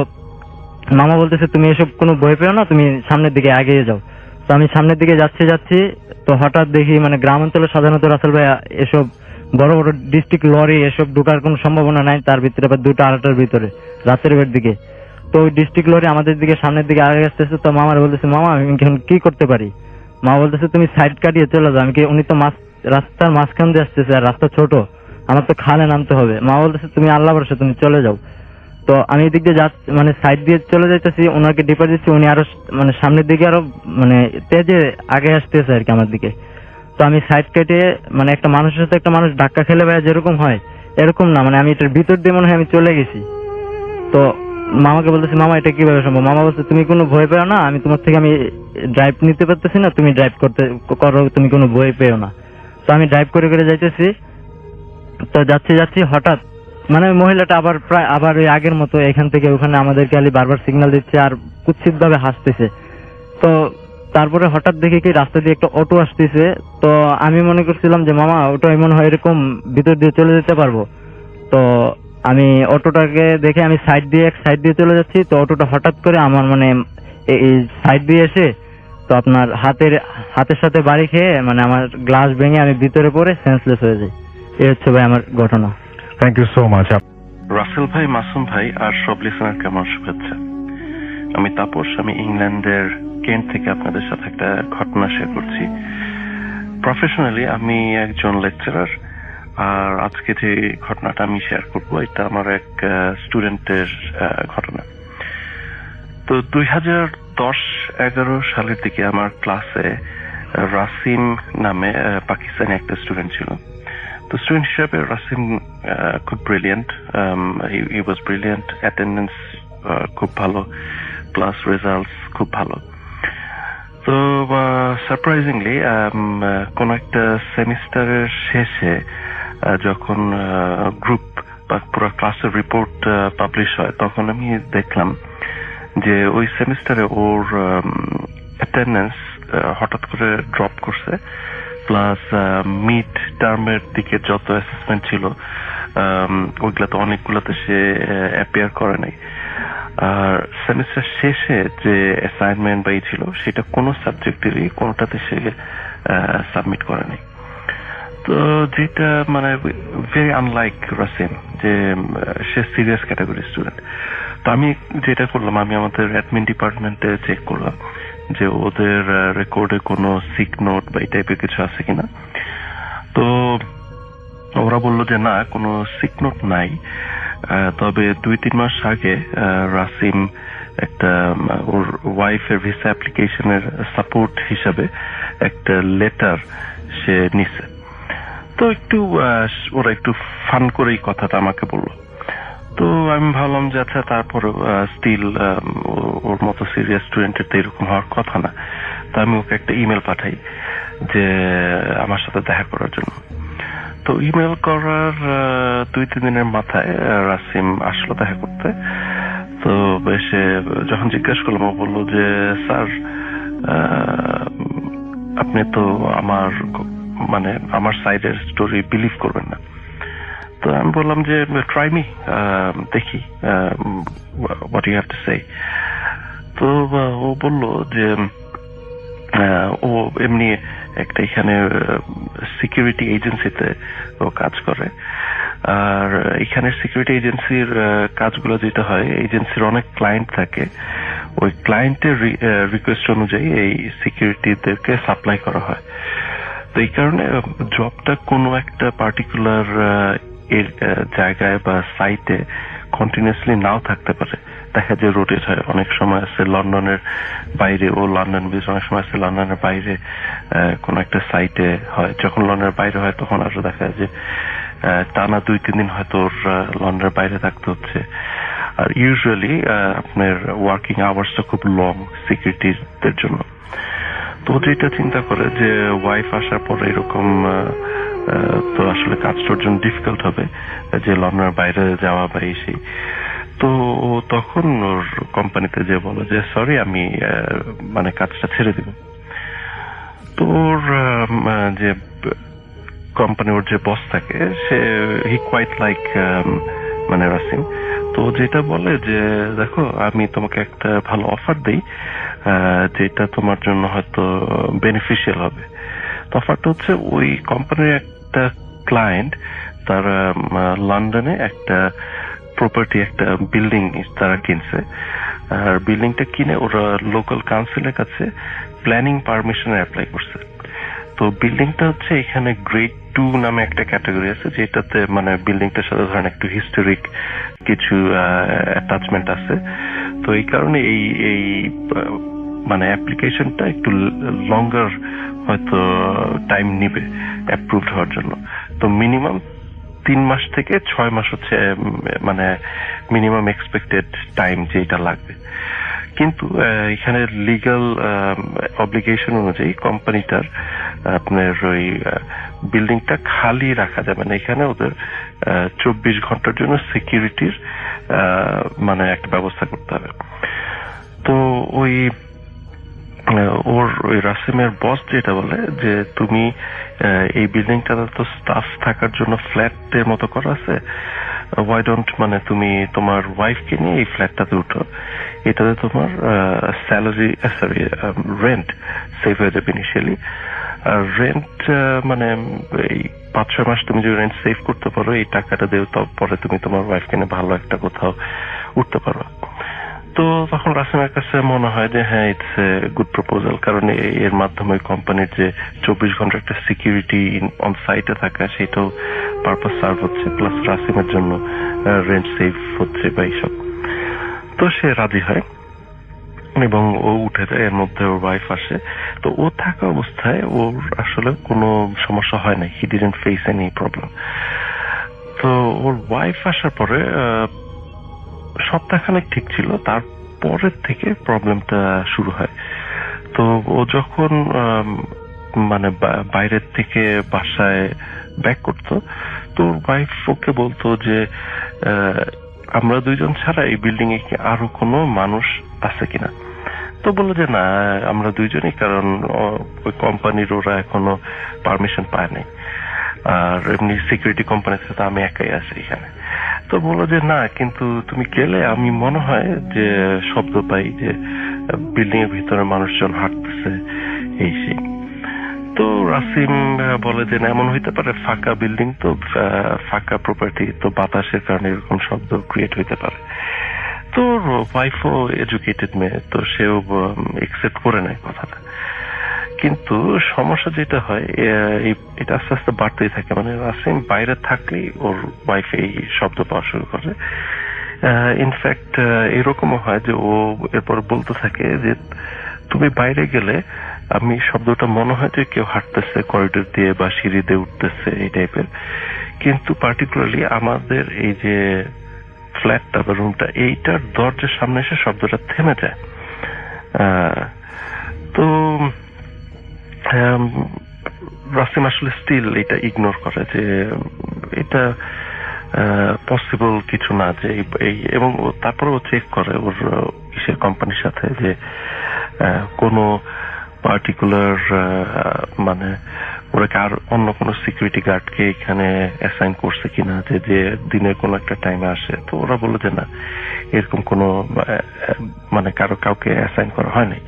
মামা বলতেছে তুমি এসব কোনো ভয় পেও না, তুমি সামনের দিকে এগিয়ে যাও। তো আমি সামনের দিকে যাচ্ছি, তো হঠাৎ দেখি মানে গ্রাম অঞ্চলে সাধারণত রাসেল ভাই এসব বড় বড় ডিস্ট্রিক্ট লরি এসব ঢোকার কোনো সম্ভাবনা নাই, তার ভিতরে আবার 2টা 2:30টার ভিতরে রাতের বের দিকে। তো ওই ডিস্ট্রিক্ট লরি আমাদের দিকে সামনের দিকে আগে আসতেছে। তো মামার বলতেছে মামা আমি এখন কি করতে পারি? মা বলতেছে তুমি সাইড কাটিয়ে চলে যাও। আমি কি উনি তো রাস্তার মাঝখান দিয়ে আসতেছে আর রাস্তা ছোট, আমার তো খালে নামতে হবে। মা বলতেছে তুমি আল্লাহ ভরসা তুমি চলে যাও। তো আমি এদিক দিয়ে মানে সাইড দিয়ে চলে যাইতেছি, ওনাকে ডিপার দিচ্ছি, উনি আরো মানে সামনের দিকে আরো মানে তেজে আগে আসতেছে আর কি আমার দিকে। তো আমি সাইড কেটে মানে একটা মানুষের সাথে একটা মানুষ ধাক্কা খেলে ভাইয়া যেরকম হয় এরকম না, মানে আমি এটার ভিতর দিয়ে মনে হয় আমি চলে গেছি। তো মামাকে বলতেছি মামা এটা কিভাবে সম্ভব? মামা বলছে তুমি কোনো ভয় পেও না, আমি তোমার থেকে আমি ড্রাইভ নিতে পারতেছি না, তুমি ড্রাইভ করো, তুমি কোনো ভয় পেও না। তো আমি ড্রাইভ করে করে যাইতেছি। তো যাচ্ছি হঠাৎ মানে মহিলাটা আবার ওই আগের মতো এখান থেকে ওখানে আমাদেরকে খালি বারবার সিগন্যাল দিচ্ছে আর কুৎসিত ভাবে হাসতেছে। তো তারপরে হঠাৎ দেখি কি রাস্তা দিয়ে একটা অটো আসতেছে। তো আমি মনে করছিলাম যে মামা অটো মনে হয় এরকম ভিতর দিয়ে চলে যেতে পারবো। তো আমি অটোটাকে দেখে আমি সাইড দিয়ে চলে যাচ্ছি। তো অটোটা হঠাৎ করে আমার মানে এই সাইড দিয়ে এসে তো আপনার হাতের সাথে বাড়ি খেয়ে মানে আমার গ্লাস ভেঙে আমি ভিতরে পড়ে সেন্সলেস হয়ে যাই। এই হচ্ছে ভাই আমার ঘটনা। Thank you so much. Rasel ভাই, মাসুম ভাই আর সব লিসনার কেমন শুভেচ্ছা। আমি তাপস, আমি ইংল্যান্ডের কেন্ট থেকে আপনাদের সাথে একটা ঘটনা শেয়ার করছি। প্রফেশনালি আমি একজন লেকচারার, আর আজকে যে ঘটনাটা আমি শেয়ার করবো এটা আমার এক স্টুডেন্টের ঘটনা। তো 2010-11 সালের দিকে আমার ক্লাসে রাসিম নামে পাকিস্তানি একটা স্টুডেন্ট ছিল। তো স্টুডেন্ট হিসাবে রাসিম খুব ব্রিলিয়েন্ট, হি ওয়াজ ব্রিলিয়েন্ট, অ্যাটেন্ডেন্স খুব ভালো, প্লাস রেজাল্টস খুব ভালো। তো সারপ্রাইজিংলি কোন একটা সেমিস্টারের শেষে যখন গ্রুপ বা পুরো ক্লাসের রিপোর্ট পাবলিশ হয় তখন আমি দেখলাম যে ওই সেমিস্টারে ওর অ্যাটেন্ডেন্স হঠাৎ করে ড্রপ করছে, প্লাস মিড টার্মের দিকে যত অ্যাসেসমেন্ট ছিল ওইগুলাতে অনেকগুলোতে সে অ্যাপিয়ার করে নাই। আর সেমিস্টার শেষে যে অ্যাসাইনমেন্ট বা ছিল সেটা কোনো সাবজেক্টেরই কোনোটাতে সে সাবমিট করে নাই। তো যেটা মানে ভেরি আনলাইক রাসিম, যে সে সিরিয়াস ক্যাটাগরি স্টুডেন্ট। তো আমি যেটা করলাম, আমি আমাদের অ্যাডমিন ডিপার্টমেন্টে চেক করলাম যে ওদের রেকর্ডে কোনো সিক নোট বা এই টাইপের কিছু আছে কিনা। তো ওরা বললো যে না, কোনো সিক নোট নাই, তবে 2-3 মাস আগে রাসিম একটা ওর ওয়াইফের ভিসা অ্যাপ্লিকেশনের সাপোর্ট হিসাবে একটা লেটার সে নিছে। তো একটু ওরা একটু ফান করেই কথাটা আমাকে বললো। তো আমি ভাবলাম যে আচ্ছা, তারপর স্টিল ওর মতো সিরিয়াস স্টুডেন্টের তো এরকম হওয়ার কথা না। তো আমি ওকে একটা ইমেল পাঠাই যে আমার সাথে দেখা করার জন্য। তো ইমেল করার 2-3 দিনের মাথায় রাসিম আসলো দেখা করতে। তো এসে যখন জিজ্ঞেস করলাম, ও বললো যে স্যার আপনি তো আমার সাইডের স্টোরি বিলিভ করবেন না। তো আমি বললাম যে ট্রাই মি, দেখি what you have to say. তো ও বললো যে ও এমনি একটা এখানে সিকিউরিটি এজেন্সিতে ও কাজ করে, আর এখানে সিকিউরিটি এজেন্সির কাজগুলো যেটা হয়, এজেন্সির অনেক ক্লায়েন্ট থাকে, ওই ক্লায়েন্টের রিকোয়েস্ট অনুযায়ী এই সিকিউরিটিদেরকে সাপ্লাই করা হয়। তো এই কারণে জবটা কোনো একটা পার্টিকুলার এর জায়গায় বা সাইটে কন্টিনিউসলি নাও থাকতে পারে, দেখা যায় রোটেট হয়। অনেক সময় আছে লন্ডনের বাইরে, ও লন্ডন বেস, অনেক সময় আছে লন্ডনের বাইরে কোন একটা সাইটে হয়। যখন লন্ডনের বাইরে হয় তখন আরো দেখা যায় যে টানা 2-3 দিন হয়তো ওর লন্ডনের বাইরে থাকতে হচ্ছে। আর ইউজুয়ালি আপনার ওয়ার্কিং আওয়ার্সটা খুব লং সিকিউরিটিদের জন্য। তো যেটা চিন্তা করে যে ওয়াইফ আসার পরে এরকম তো আসলে কাজটার জন্য ডিফিকাল্ট হবে যে লন্ডনের বাইরে যাওয়া বা এই। তো ও তখন ওর কোম্পানিতে যে বলে যে সরি, আমি কাজটা ছেড়ে দিব। তো তোর যে কোম্পানি ওর যে বস থাকে সে হি কোয়াইট লাইক মানে রাসিম। তো যেটা বলে যে দেখো আমি তোমাকে একটা ভালো অফার দেই যেটা তোমার জন্য হয়তো বেনিফিশিয়াল হবে। তো অফারটা হচ্ছে ওই কোম্পানির একটা ক্লায়েন্ট তারা লন্ডনে একটা প্রপার্টি একটা বিল্ডিং তারা কিনছে। আর বিল্ডিংটা কিনে ওরা লোকাল কাউন্সিলের কাছে প্ল্যানিং পারমিশনে অ্যাপ্লাই করছে। তো বিল্ডিংটা হচ্ছে এখানে গ্রেড 2 নামে একটা ক্যাটাগরি আছে যেটাতে মানে বিল্ডিংটার সাথে ধরেন একটু হিস্টোরিক কিছু অ্যাটাচমেন্ট আছে। তো এই কারণে এই মানে অ্যাপ্লিকেশনটা একটু লঙ্গার হয়তো টাইম নিবে অ্যাপ্রুভড হওয়ার জন্য। তো মিনিমাম 3 মাস থেকে 6 মাস হচ্ছে মানে মিনিমাম এক্সপেক্টেড টাইম যেটা লাগবে। কিন্তু এখানে লিগ্যাল অব্লিগেশন অনুযায়ী কোম্পানিটার আপনার ওই বিল্ডিংটা খালি রাখা যাবে না। এখানে ওদের 24 ঘন্টার জন্য সিকিউরিটির মানে একটা ব্যবস্থা করতে হবে। তো ওই রাসিমের বস যেটা বলে যে তুমি এই বিল্ডিংটাতে তো স্টাফ থাকার জন্য ফ্ল্যাটের মতো করা আছে, ওয়াই ডোন্ট মানে তুমি তোমার ওয়াইফকে নিয়ে এই ফ্ল্যাটটাতে উঠো, এটাতে তোমার স্যালারি সরি রেন্ট সেভ হয়ে যাবে ইনিশিয়ালি। আর রেন্ট মানে এই 5-6 মাস তুমি যদি রেন্ট সেভ করতে পারো এই টাকাটা দিয়ে পরে তুমি তোমার ওয়াইফকে নিয়ে ভালো একটা কোথাও উঠতে পারো। তো তখন রাসিমের কাছে মনে হয় যে হ্যাঁ ইটস এ গুড প্রপোজাল, কারণ এর মাধ্যমে কোম্পানির যে 24 ঘন্টা একটা সিকিউরিটি অন সাইটে থাকা সেটাও পারপাস সার্ভ হচ্ছে, প্লাস রাসিমের জন্য রেন্ট সেভ হচ্ছে বা এইসব। তো সে রাজি হয় এবং ও উঠে যায়। এর মধ্যে ওর ওয়াইফ আসে। তো ও থাকা অবস্থায় ওর আসলে কোনো সমস্যা হয় না, he didn't face any problem. তো ওর ওয়াইফ আসার পরে সপ্তাহখানেক ঠিক ছিল, তারপরের থেকে প্রবলেমটা শুরু হয়। তো ও যখন মানে বাইরের থেকে বাসায় ব্যাক করতো তো ওয়াইফ ওকে বলতো যে আমরা দুইজন ছাড়া এই বিল্ডিং এ কি আরো কোনো মানুষ আছে কিনা। তো বললো যে না আমরা দুইজনই, কারণ ওই কোম্পানির ওরা এখনো পারমিশন পায় নাই, আর এমনি সিকিউরিটি কোম্পানির সাথে আমি একাই আছি এখানে। তো বললো যে না কিন্তু তুমি গেলে আমি মনে হয় যে শব্দ পাই যে বিল্ডিং এর ভিতরে মানুষজন হাঁটতেছে এই সেই। তো রাসিম বলে যে না এমন হইতে পারে, ফাঁকা বিল্ডিং তো ফাঁকা প্রপার্টি, তো বাতাসের কারণে এরকম শব্দ ক্রিয়েট হইতে পারে। তো ওয়াইফও এডুকেটেড মেয়ে, তো সেও একসেপ্ট করে নেয় কথাটা। কিন্তু সমস্যা যেটা হয় এটা আস্তে আস্তে বাড়তেই থাকে, মানে রাসিম বাইরে থাকলেই ওর ওয়াইফ এই শব্দ পাওয়া শুরু করে। ইনফ্যাক্ট এরকমও হয় যে ও এরপর বলতে থাকে যে তুমি বাইরে গেলে আমি শব্দটা মনে হয় যে কেউ হাঁটতেছে করিডোর দিয়ে বা সিঁড়ি দিয়ে উঠতেছে এই টাইপের, কিন্তু পার্টিকুলারলি আমাদের এই যে ফ্ল্যাটটা বা রুমটা এইটার দরজার সামনে এসে শব্দটা থেমে যায়। তো রাসিম আসলে স্টিল এটা ইগনোর করে যে এটা পসিবল কিছু না, যে এই এবং তারপরে ও চেক করে ওর ইসের কোম্পানির সাথে যে কোনো পার্টিকুলার মানে ওরা কি আর অন্য কোনো সিকিউরিটি গার্ডকে এখানে অ্যাসাইন করছে কিনা, যে দিনের কোনো একটা টাইমে আসে। তো ওরা বলে যে না এরকম কোনো মানে কাউকে অ্যাসাইন করা হয়নি।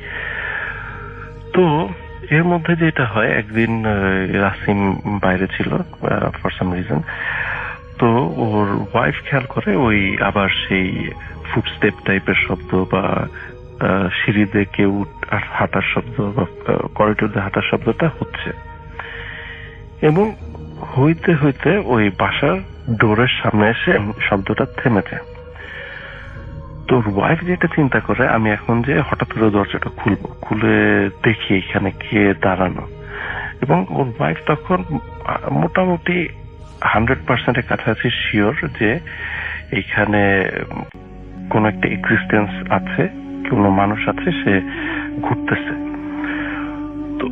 তো এর মধ্যে যেটা হয় একদিন রাসিম বাইরে ছিল ফর সাম রিজন, তো ওর ওয়াইফ খেয়াল করে ওই আবার সেই ফুটস্টেপ টাইপের শব্দ বা সিঁড়িতে কেউ হাঁটার শব্দ বা করিডোর দিয়ে হাঁটার শব্দটা হচ্ছে, এবং হইতে হইতে ওই বাসার ডোরের সামনে এসে শব্দটা থেমে যায়। তোর ওয়াইফ যেটা চিন্তা করে আমি এখন যে হঠাৎ করে দরজাটা খুলবো, খুলে দেখি এখানে কে দাঁড়ানো, এবং ওর ওয়াইফ তখন মোটামুটি 100% কাছাকাছি শিওর যে এখানে কোন একটা এক্সিস্টেন্স আছে, কোনো মানুষ আছে, সে ঘুরতেছে। তো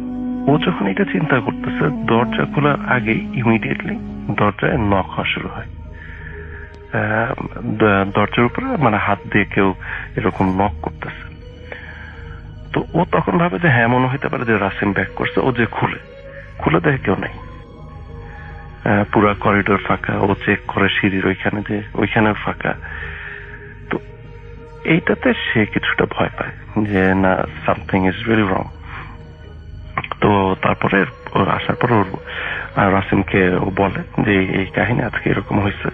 ও যখন এটা চিন্তা করতেছে দরজা খোলার আগেই ইমিডিয়েটলি দরজায় নক হওয়া শুরু হয়। দরজার উপরে মানে হাত দিয়ে কেউ এরকম নক করতেছে। তো ও তখন ভাবে যে হ্যাঁ মনে হইতে পারে যে রাসিম ব্যাক করছে। ও যে খুলে দেখে কেউ নাই, পুরা করিডোর ফাঁকা। ও চেক করে সিঁড়ির ওইখানে যে ওইখানেও ফাঁকা। তো এইটাতে সে কিছুটা ভয় পায় যে না, সামথিং ইজ ভেরি রং। তো তারপরে ওর আসার পর ওর রাসিমকে ও বলে যে এই কাহিনী আজকে এরকম হয়েছে।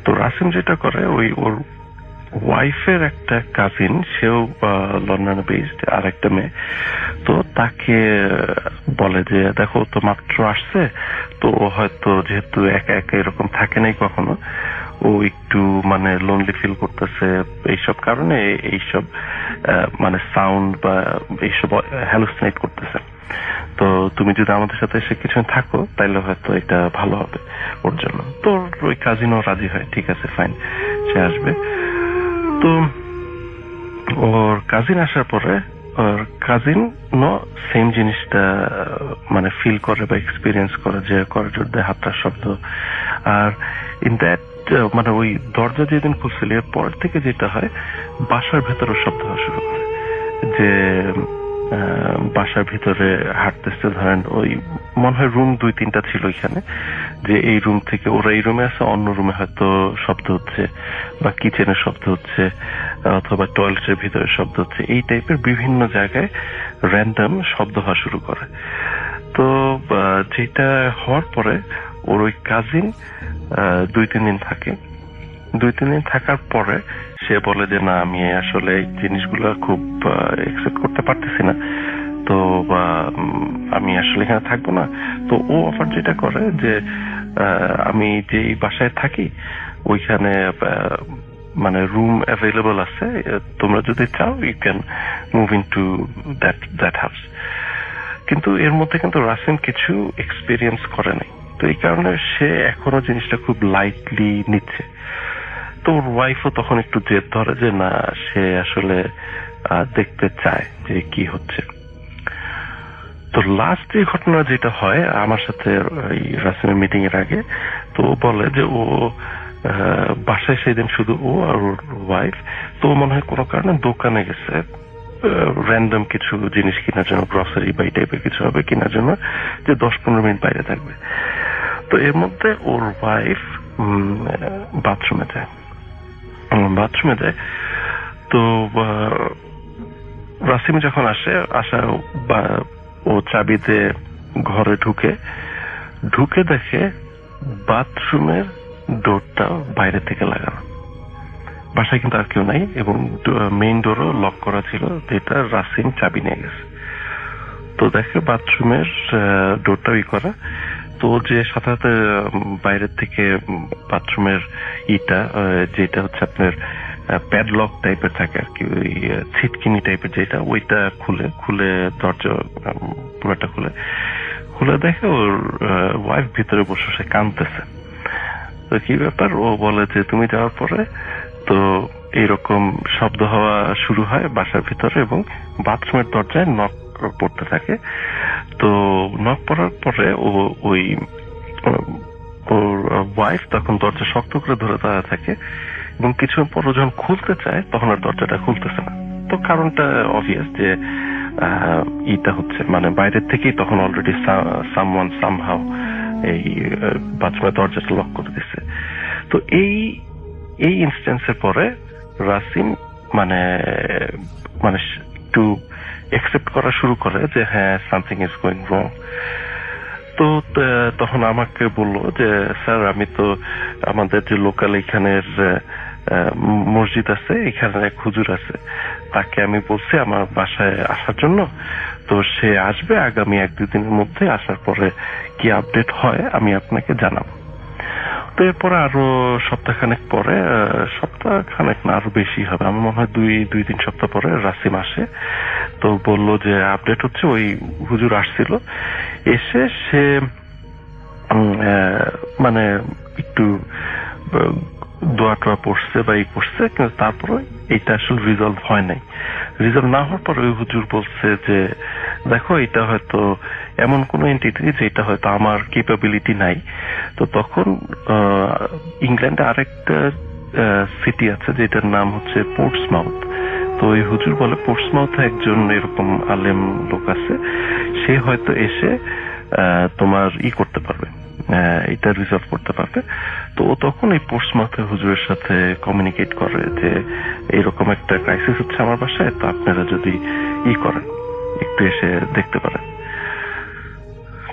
তো রাসিম যেটা করে, ওর ওয়াইফের একটা কাজিন, সেও লন্ডনে বেসড, আর একটা মেয়ে, তো তাকে বলে যে দেখো তো মাত্র আসছে, তো হয়তো যেহেতু একা একা এরকম থাকে নাই কখনো, ও একটু মানে লোনলি ফিল করতেছে, এইসব কারণে এইসব মানে সাউন্ড বা এইসব হ্যালুসিনেট করতেছে। তো তুমি যদি আমাদের সাথে এসে কিছু থাকো তাইলে হয়তো এটা ভালো হবে ওর জন্য। তো ওই কাজিনও রাজি হয়, ঠিক আছে ফাইন, সে আসবে। তো ওর কাজিন আসার পরে ওর কাজিন সেম জিনিসটা মানে ফিল করে বা এক্সপিরিয়েন্স করে যে করিডোর দিয়ে হাতটার শব্দ। আর ইন দ্যাট মানে ওই দরজা যেদিন খুলছিল এর পর থেকে যেটা হয়, বাসার ভেতরেও শব্দ হওয়া শুরু করে। যে বাসার ভিতরে হাঁটতেছে, ধরেন ওই মনে হয় রুম 2-3টা ছিল এখানে, যে এই রুম থেকে ওরা এই রুমে আছে, অন্য রুমে হয়তো শব্দ হচ্ছে বা কিচেনের শব্দ হচ্ছে অথবা টয়লেটের ভিতরে শব্দ হচ্ছে, এই টাইপের বিভিন্ন জায়গায় র্যান্ডম শব্দ হওয়া শুরু করে। তো যেটা হওয়ার পরে ওর ওই কাজিন 2-3 দিন থাকে। 2-3 দিন থাকার পরে সে বলে যে না, আমি আসলে এই জিনিসগুলো খুব একসেপ্ট করতে পারতেছি না, তো আমি আসলে এখানে থাকবো না। তো ও অফার যেটা করে যে আমি যে বাসায় থাকি ওইখানে মানে রুম অ্যাভেলেবল আছে, তোমরা যদি চাও you can move into that house. কিন্তু এর মধ্যে কিন্তু রাসিম কিছু এক্সপিরিয়েন্স করে নাই, তো এই কারণে সে এখনো জিনিসটা খুব লাইটলি নিচ্ছে। তো ওর ওয়াইফও তখন একটু জেদ ধরে যে না, সে আসলে দেখতে চায় যে কি হচ্ছে। তো লাস্ট যে ঘটনা যেটা হয় আমার সাথে রাসিমের মিটিং এর আগে, তো বলে যে ও বাসায় সেদিন শুধু ও আর ওর ওয়াইফ, তো মনে হয় কোনো কারণে দোকানে গেছে র্যান্ডম কিছু জিনিস কেনার জন্য, গ্রসারি বা এই টাইপের কিছু হবে কেনার জন্য, যে 10-15 মিনিট বাইরে থাকবে। তো এর মধ্যে ওর ওয়াইফ বাথরুমে যায়। তো রাসিম যখন আসা ও চাবিতে ঘরে ঢুকে দেখে বাথরুমের ডোরটা বাইরে থেকে লাগানো, বাসায় কিন্তু আর কেউ নাই, এবং মেইন ডোরও লক করা ছিল, যেটা রাসিম চাবি নিয়ে গেছে। তো দেখে বাথরুমের ডোরটাও করা। তো যে সাথে সাথে বাইরের থেকে বাথরুমের যেটা হচ্ছে আপনার প্যাডলক টাইপের থাকে আর কি, ওই ছিটকিনি টাইপের যেটা, ওইটা খুলে দরজা পুরোটা খুলে দেখে ওর ওয়াইফ ভিতরে বসে সে কাঁদতেছে। তো কি ব্যাপার, ও বলে যে তুমি যাওয়ার পরে তো এইরকম শব্দ হওয়া শুরু হয় বাসার ভিতরে, এবং বাথরুমের দরজায় নক পড়তে থাকে। তো নক পড়ার পরে ওর ওয়াইফ তখন দরজা শক্ত করে ধরে দাঁড়া থাকে, এবং কিছুক্ষণ পর যখন খুলতে চায় তখন আর দরজাটা খুলতেছে না। তো কারণটা অবভিয়াস যে এটা হচ্ছে মানে বাইরের থেকেই তখন অলরেডি সামওয়ান সামহাউ এই বাথরুমের দরজাটা লক করে দিচ্ছে। তো এই ইনস্ট্যান্সের পরে রাসিম মানে একটু একসেপ্ট করা শুরু করে যে হ্যাঁ, সামথিং ইজ গোয়িং রং। তো তখন আমাকে বললো যে স্যার, আমি তো আমাদের যে লোকাল এখানের মসজিদ আছে, এখানে এক হুজুর আছে, তাকে আমি বলছি আমার বাসায় আসার জন্য, তো সে আসবে আগামী 1-2 দিনের মধ্যে। আসার পরে কি আপডেট হয় আমি আপনাকে জানাবো। তো এরপরে আরো সপ্তাহখানেক পরে, সপ্তাহখানেক না আরো বেশি হবে, আমার মনে হয় 2-3 সপ্তাহ পরে রাসিম আসে। তো বললো যে আপডেট হচ্ছে ওই হুজুর আসছিল, এসে সে মানে একটু দোয়া টোয়া পড়ছে বা এই করছে, কিন্তু তারপরে এইটা আসলে রিজলভ হয় নাই। রিজলভ না হওয়ার পর ওই হুজুর বলছে যে দেখো, এটা হয়তো এমন কোন এন্টিটি যেটা হয়তো আমার ক্যাপাবিলিটি নাই। তো তখন ইংল্যান্ডে আরেকটা সিটি আছে যেটার নাম হচ্ছে পোর্টসমাউথ। তো তো ওই হুজুর বলে পোর্টসমাউথে একজন এরকম আলেম লোক আছে, সে হয়তো এসে তোমার করতে পারবে, এটা রিজলভ করতে পারবে। তো ও তখন এই পোর্টসমাউথের হুজুরের সাথে কমিউনিকেট করে যে এরকম একটা ক্রাইসিস হচ্ছে আমার বাসায়, তো আপনারা যদি করেন একটু এসে দেখতে পারেন।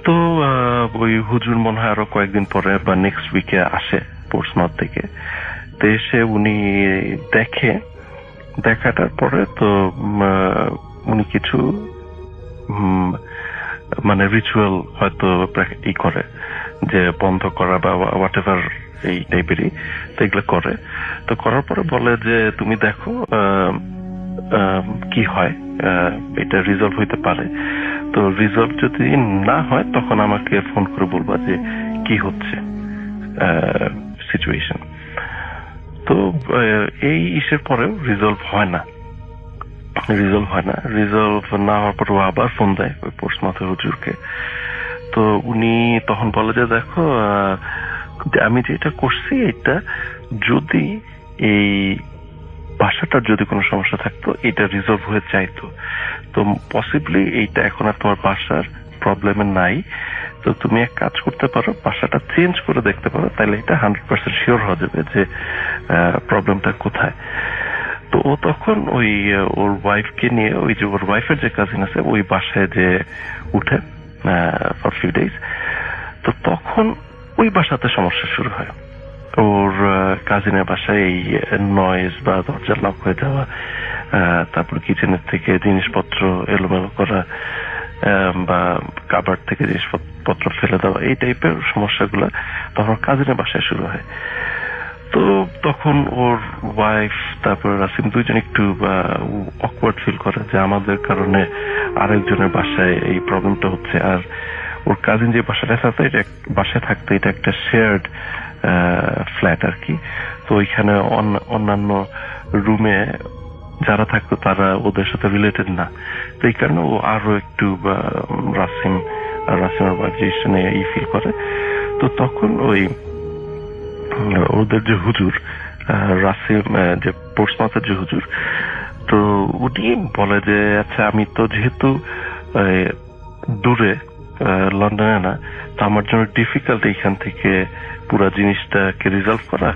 তো ওই হুজুর মনে হয় আরো কয়েকদিন পরে বা নেক্সট উইকে আসে পোর্টসমাউথ থেকে। তো এসে উনি দেখাটার পরে তো উনি কিছু মানে রিচুয়াল হয়তো করে, যে বন্ধ করা বা হোয়াট এভার এই টাইপেরই, তো এগুলো করে। তো করার পরে বলে যে তুমি দেখো কি হয়, এটা রিজলভ হইতে পারে। তো রিজলভ যদি না হয় তখন আমাকে ফোন করে বলবা যে কি হচ্ছে সিচুয়েশন। তো এই ইসের পরেও রিজলভ হয় না। রিজলভ না হওয়ার পর ও আবার ফোন দেয় ওই পোর্টসমাউথের হুজুরকে। তো উনি তখন বলে যে দেখো আমি যেটা করছি, এটা যদি এই ভাষাটার যদি কোনো সমস্যা থাকতো এটা রিজলভ হয়ে যাইতো, তো পসিবলি এইটা এখন আর তোমার ভাষার প্রবলেমে নাই, তো তুমি এক কাজ করতে পারো, ভাষাটা চেঞ্জ করে দেখতে পারো, তাহলে এটা 100% শিওর হয়ে যাবে যে প্রবলেমটা কোথায়। তো ও তখন ওই ওর ওয়াইফকে নিয়ে, ওই যে ওর ওয়াইফের যে কাজিন আছে ওই বাসায় যে উঠে ফর ফিউ ডেজ। তো তখন ওই বাসাতে সমস্যা শুরু হয়। ওর কাজিনের বাসায় এই নয়েজ বা দরজা লক হয়ে যাওয়া, তারপর কিচেনের থেকে জিনিসপত্র এলোমেলো করা, বা কাবার থেকে জিনিসপত্র ফেলে দেওয়া, এই টাইপের সমস্যাগুলো তখন কাজিনের বাসায় শুরু হয়। তো তখন ওর ওয়াইফ তারপর রাসিম দুইজন একটু অকওয়ার্ড ফিল করে যে আমাদের কারণে আরেকজনের বাসায় এই প্রবলেমটা হচ্ছে। আর ওর কাজিন যে বাসায় থাকতো এটা একটা শেয়ার্ড ফ্ল্যাট আর কি। তো ওইখানে অন্যান্য রুমে যারা থাকতো তারা ওদের সাথে রিলেটেড না, তো এই কারণে ও আরো একটু রাসিমের ওয়াইফ যে ফিল করে। তো তখন ওই ওদের যে হুজুর রাসিম, যে পোর্টসমাউথের যে হুজুর, তো উনি বলে যে আচ্ছা আমি তো যেহেতু দূরে লন্ডনে না, তো আমার জন্য ডিফিকাল্ট এইখান থেকে পুরো জিনিসটাকে রিজলভ করা,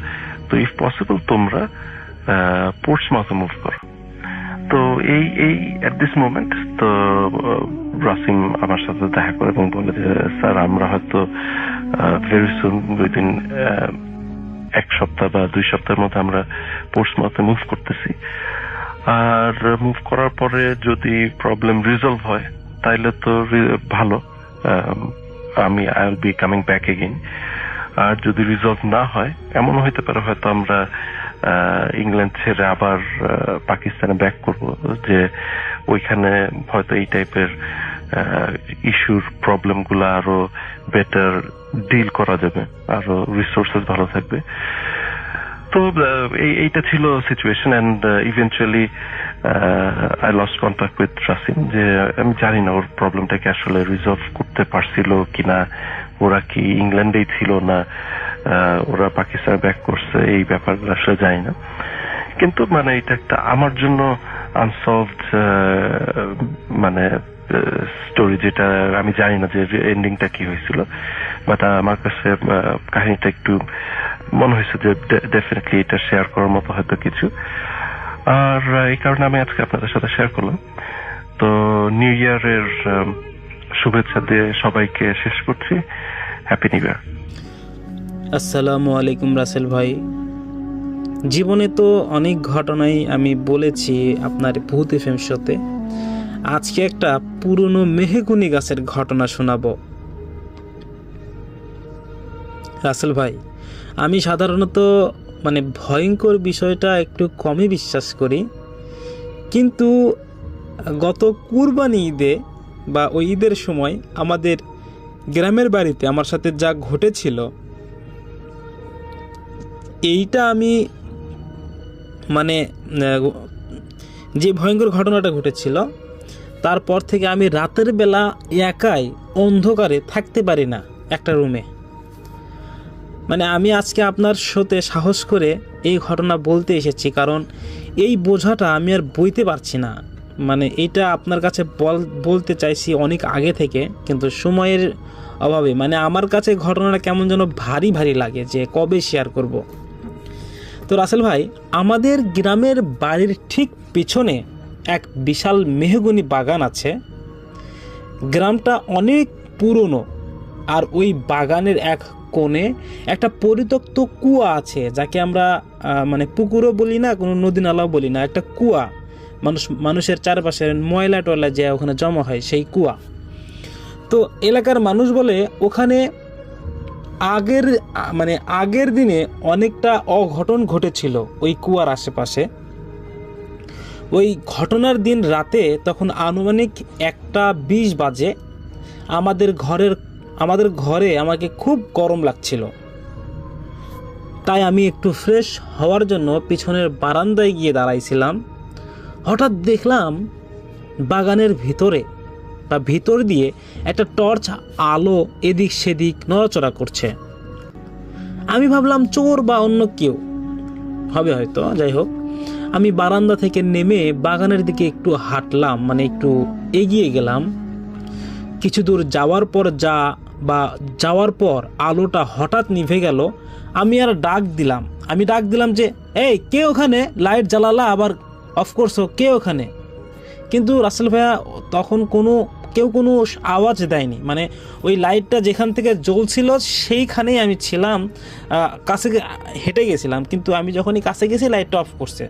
তো ইফ পসিবল তোমরা পোর্টসমাউথে মুভ করো। তো এই এট দিস মোমেন্ট তো রাসিম আমার সাথে দেখা করে এবং বলে যে স্যার আমরা হয়তো ভেরি সুন, উইদিন 1 সপ্তাহ বা 2 সপ্তাহের মধ্যে আমরা পোর্টসমাউথে মুভ করতেছি। আর মুভ করার পরে যদি প্রবলেম রিজলভ হয় তাইলে তো ভালো, I will be coming back again. আর যদি রিজলভ না হয়, এমন হইতে পারে হয়তো আমরা ইংল্যান্ড ছেড়ে আবার পাকিস্তানে ব্যাক করব, যে ওইখানে হয়তো এই টাইপের ইস্যুর প্রবলেম গুলো আরো বেটার ডিল করা যাবে, আরো রিসোর্সেস ভালো থাকবে। তো এইটা ছিল situation. And eventually I lost contact with Rasim, যে আমি জানি না ওর প্রবলেমটাকে আসলে রিজলভ করতে পারছিল কিনা, ওরা কি ইংল্যান্ডেই ছিল না ওরা পাকিস্তানে ব্যাক করছে, এই ব্যাপারগুলো আসলে জানি না। কিন্তু মানে এটা একটা আমার জন্য আনসলভড মানে স্টোরি, যেটা আমি জানি না যে এন্ডিংটা কি হয়েছিল, বাট আমার কাছে কাহিনীটা একটু মনে হয়েছে যে ডেফিনেটলি এটা শেয়ার করার মতো হয়তো কিছু। আর এই কারণে আমি আজকে আপনাদের সাথে শেয়ার করলাম। তো নিউ ইয়ারের শুভেচ্ছা দিয়ে সবাইকে শেষ করছি। Happy new year. আসসালামু আলাইকুম রাসেল ভাই। জীবনে তো অনেক ঘটনাই আমি বলেছি আপনার ভূত এফএম শোতে। আজকে একটা পুরনো মেহগুনি গাছের ঘটনা শোনাবো। রাসেল ভাই, আমি সাধারণত মানে ভয়ঙ্কর বিষয়টা একটু কমই বিশ্বাস করি, কিন্তু গত কুরবানি ঈদে বা ওই ঈদের সময় আমাদের গ্রামের বাড়িতে আমার সাথে যা ঘটেছিল, এইটা আমি মানে যে ভয়ঙ্কর ঘটনাটা ঘটেছিল তারপর থেকে আমি রাতের বেলা একাই অন্ধকারে থাকতে পারি না একটা রুমে। মানে আমি আজকে আপনার সাথে সাহস করে এই ঘটনা বলতে এসেছি, কারণ এই বোঝাটা আমি আর বইতে পারছি না। মানে এটা আপনার কাছে বলতে চাইছি অনেক আগে থেকে, কিন্তু সময়ের অভাবে মানে আমার কাছে ঘটনাটা কেমন যেন ভারী ভারী লাগে যে কবে শেয়ার করব। তো রাসেল ভাই, আমাদের গ্রামের বাড়ির ঠিক পিছনে এক বিশাল মেহগনি বাগান আছে। গ্রামটা অনেক পুরনো, আর ওই বাগানের এক কোণে একটা পরিত্যক্ত কুয়া আছে, যাকে আমরা মানে পুকুরও বলি না, কোনো নদী নালাও বলি না, একটা কুয়া। মানুষের চারপাশে ময়লা টয়লা যে ওখানে জমা হয়, সেই কুয়া। তো এলাকার মানুষ বলে ওখানে আগের দিনে অনেকটা অঘটন ঘটেছিল ওই কুয়ার আশেপাশে। ওই ঘটনার দিন রাতে তখন আনুমানিক 1:20 বাজে আমাদের ঘরে আমাকে খুব গরম লাগছিল। তাই আমি একটু ফ্রেশ হওয়ার জন্য পিছনের বারান্দায় গিয়ে দাঁড়াইছিলাম। হঠাৎ দেখলাম বাগানের ভিতর দিয়ে একটা টর্চ আলো এদিক সেদিক নড়াচড়া করছে। আমি ভাবলাম চোর বা অন্য কেউ হবে হয়তো। যাই হোক, আমি বারান্দা থেকে নেমে বাগানের দিকে একটু হাঁটলাম, মানে একটু এগিয়ে গেলাম। কিছু দূর যাওয়ার পর আলোটা হঠাৎ নিভে গেল। আমি ডাক দিলাম যে এই কে ওখানে, লাইট জ্বালালা আবার অফ করছো, কে ওখানে? কিন্তু রাসেল ভাইয়া তখন কেউ কোনো আওয়াজ দেয়নি। মানে ওই লাইটটা যেখান থেকে জ্বলছিল সেইখানেই আমি ছিলাম, কাছে হেঁটে গেছিলাম, কিন্তু আমি যখনই কাছে গেছি লাইটটা অফ করছে।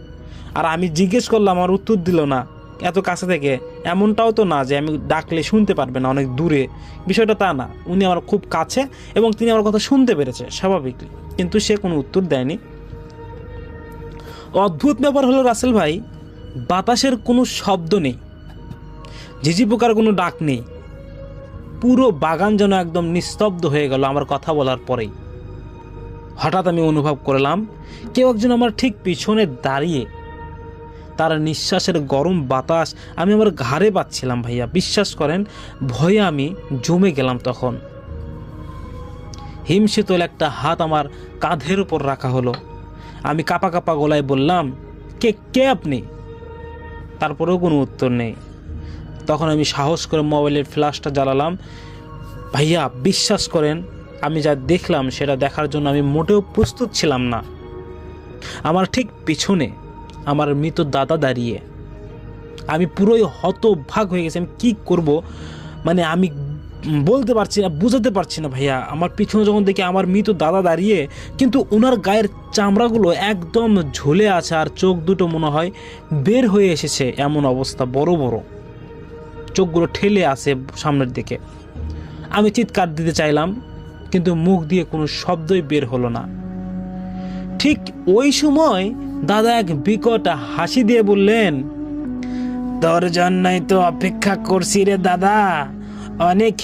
আর আমি জিজ্ঞেস করলাম, আমার উত্তর দিল না এত কাছে থেকে। এমনটাও তো না যে আমি ডাকলে শুনতে পারবে না, অনেক দূরে, বিষয়টা তা না। উনি আমার খুব কাছে এবং তিনি আমার কথা শুনতে পেরেছে স্বাভাবিক, কিন্তু সে কোনো উত্তর দেয়নি। অদ্ভুত ব্যাপার হলো রাসেল ভাই, বাতাসের কোনো শব্দ নেই, ঝিঝি পোকার কোনো ডাক নেই। পুরো বাগান যেন একদম নিস্তব্ধ হয়ে গেল আমার কথা বলার পরেই। হঠাৎ আমি অনুভব করলাম কেউ একজন আমার ঠিক পিছনে দাঁড়িয়ে। তার নিঃশ্বাসের গরম বাতাস আমি আমার ঘাড়ে পাচ্ছিলাম ভাইয়া। বিশ্বাস করেন, ভয়ে আমি জমে গেলাম। তখন হিমশীতল একটা হাত আমার কাঁধের উপর রাখা হলো। আমি কাঁপা কাঁপা গলায় বললাম, কে আপনি? তারপরেও কোনো উত্তর নেই। তখন আমি সাহস করে মোবাইলের ফ্ল্যাশটা জ্বালালাম। ভাইয়া বিশ্বাস করেন, আমি যা দেখলাম সেটা দেখার জন্য আমি মোটেও প্রস্তুত ছিলাম না। আমার ঠিক পিছনে আমার মৃত দাদা দাঁড়িয়ে। আমি পুরোই হতভাগ হয়ে গেছি। আমি কী করব, মানে আমি বলতে পারছি না, বুঝাতে পারছি না ভাইয়া। আমার পিছনে যখন দেখি আমার মৃত দাদা দাঁড়িয়ে, কিন্তু ওনার গায়ের চামড়াগুলো একদম ঝুলে আছে, আর চোখ দুটো মনে হয় বের হয়ে এসেছে, এমন অবস্থা, বড় বড় চোখগুলো ঠেলে আসে সামনের দিকে। আমি চিৎকার দিতে চাইলাম, কিন্তু মুখ দিয়ে কোনো শব্দই বের হলো না। ঠিক ওই সময় দাদা এক বিকট হাসি দিয়ে বললেন, তোর জন্যই তো অপেক্ষা করছি রে দাদা, অনেক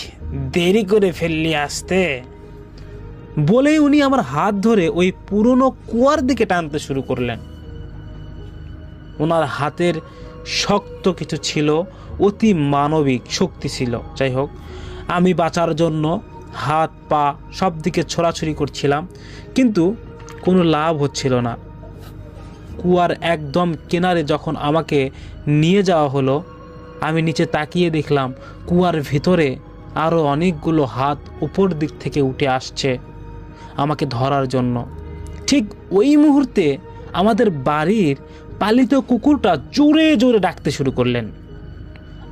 দেরি করে ফেললি আসতে। বলেই উনি আমার হাত ধরে ওই পুরনো কুয়ার দিকে টানতে শুরু করলেন। ওনার হাতের শক্ত কিছু ছিল, অতি মানবিক শক্তি ছিল। যাই হোক, আমি বাঁচার জন্য হাত পা সব দিকে ছোড়াছুড়ি করছিলাম, কিন্তু কোনো লাভ হচ্ছিল না। কুয়ার একদম কিনারে যখন আমাকে নিয়ে যাওয়া হলো, আমি নিচে তাকিয়ে দেখলাম কুয়ার ভিতরে আরও অনেকগুলো হাত উপর দিক থেকে উঠে আসছে আমাকে ধরার জন্য। ঠিক ওই মুহূর্তে আমাদের বাড়ির পালিত কুকুরটা জোরে জোরে ডাকতে শুরু করলেন।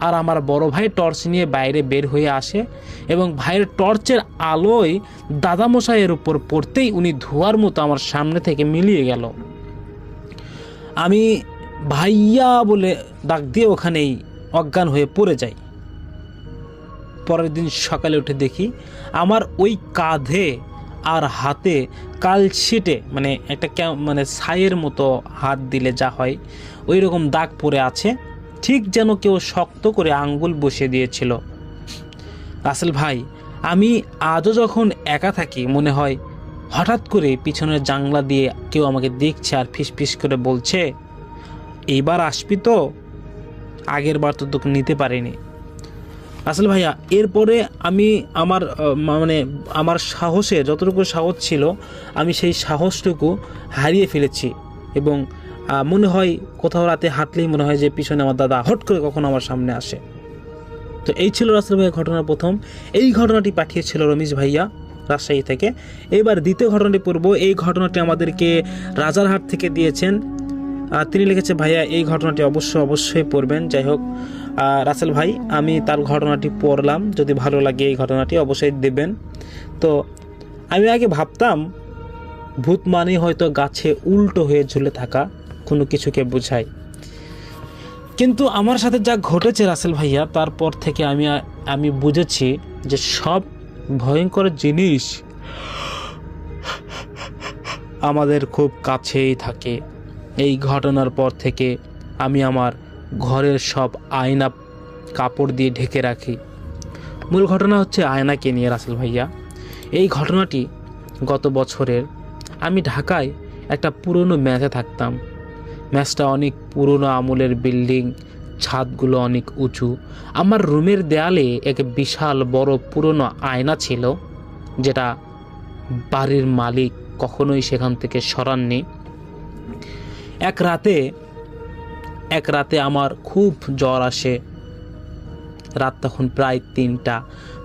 আর আমার বড় ভাই টর্চ নিয়ে বাইরে বের হয়ে আসে, এবং ভাইয়ের টর্চের আলোয় দাদামশাইয়ের উপর পড়তেই উনি ধোঁয়ার মতো আমার সামনে থেকে মিলিয়ে গেল। আমি ভাইয়া বলে ডাক দিয়ে ওখানেই অজ্ঞান হয়ে পড়ে যাই। পরের দিন সকালে উঠে দেখি আমার ওই কাঁধে আর হাতে কালশিটে, মানে একটা ছাইয়ের মতো হাত দিলে যা হয় ওই রকম দাগ পড়ে আছে, ঠিক যেন কেউ শক্ত করে আঙ্গুল বসিয়ে দিয়েছিল। রাসেল ভাই, আমি আজও যখন একা থাকি মনে হয় হঠাৎ করে পিছনের জানলা দিয়ে কেউ আমাকে দেখছে আর ফিসফিস করে বলছে, এইবার আসবি তো, আগের বার তো তোকে নিতে পারিনি। রাসেল ভাইয়া এরপরে আমি আমার মানে আমার সাহসে যতটুকু সাহস ছিল আমি সেই সাহসটুকু হারিয়ে ফেলেছি এবং মনে হয় কোথাও রাতে হাঁটলেই মনে হয় যে পিছনে আমার দাদা হট করে কখনো আমার সামনে আসে। তো এই ছিল রাসেল ভাইয়া ঘটনার প্রথম। এই ঘটনাটি পাঠিয়েছিল রমেশ ভাইয়া রাজশাহী থেকে। এবার দ্বিতীয় ঘটনাটি পড়ব। এই ঘটনাটি আমাদেরকে রাজারহাট থেকে দিয়েছেন। তিনি লিখেছে, ভাইয়া এই ঘটনাটি অবশ্যই পড়বেন। যাই হোক রাসেল ভাই, আমি তার ঘটনাটি পড়লাম, যদি ভালো লাগে এই ঘটনাটি অবশ্যই দেবেন। তো আমি আগে ভাবতাম ভূত মানে হয়তো গাছে উল্টো হয়ে ঝুলে থাকা কোনো কিছুকে বোঝায়, কিন্তু আমার সাথে যা ঘটেছে রাসেল ভাইয়া, তারপর থেকে আমি বুঝেছি যে সব ভয়ঙ্কর জিনিস আমাদের খুব কাছেই থাকে। এই ঘটনার পর থেকে আমি আমার ঘরের সব আয়না কাপড় দিয়ে ঢেকে রাখি। মূল ঘটনা হচ্ছে আয়নাকে নিয়ে রাসেল ভাইয়া। এই ঘটনাটি গত বছরের। আমি ঢাকায় একটা পুরনো ম্যাচে থাকতাম। ম্যাচটা অনেক পুরনো আমলের বিল্ডিং, ছাদগুলো অনেক উঁচু। আমার রুমের দেয়ালে এক বিশাল বড় পুরনো আয়না ছিল, যেটা বাড়ির মালিক কখনোই সেখান থেকে সরাননি। এক রাতে আমার খুব জ্বর আসে। রাত তখন প্রায় 3টা।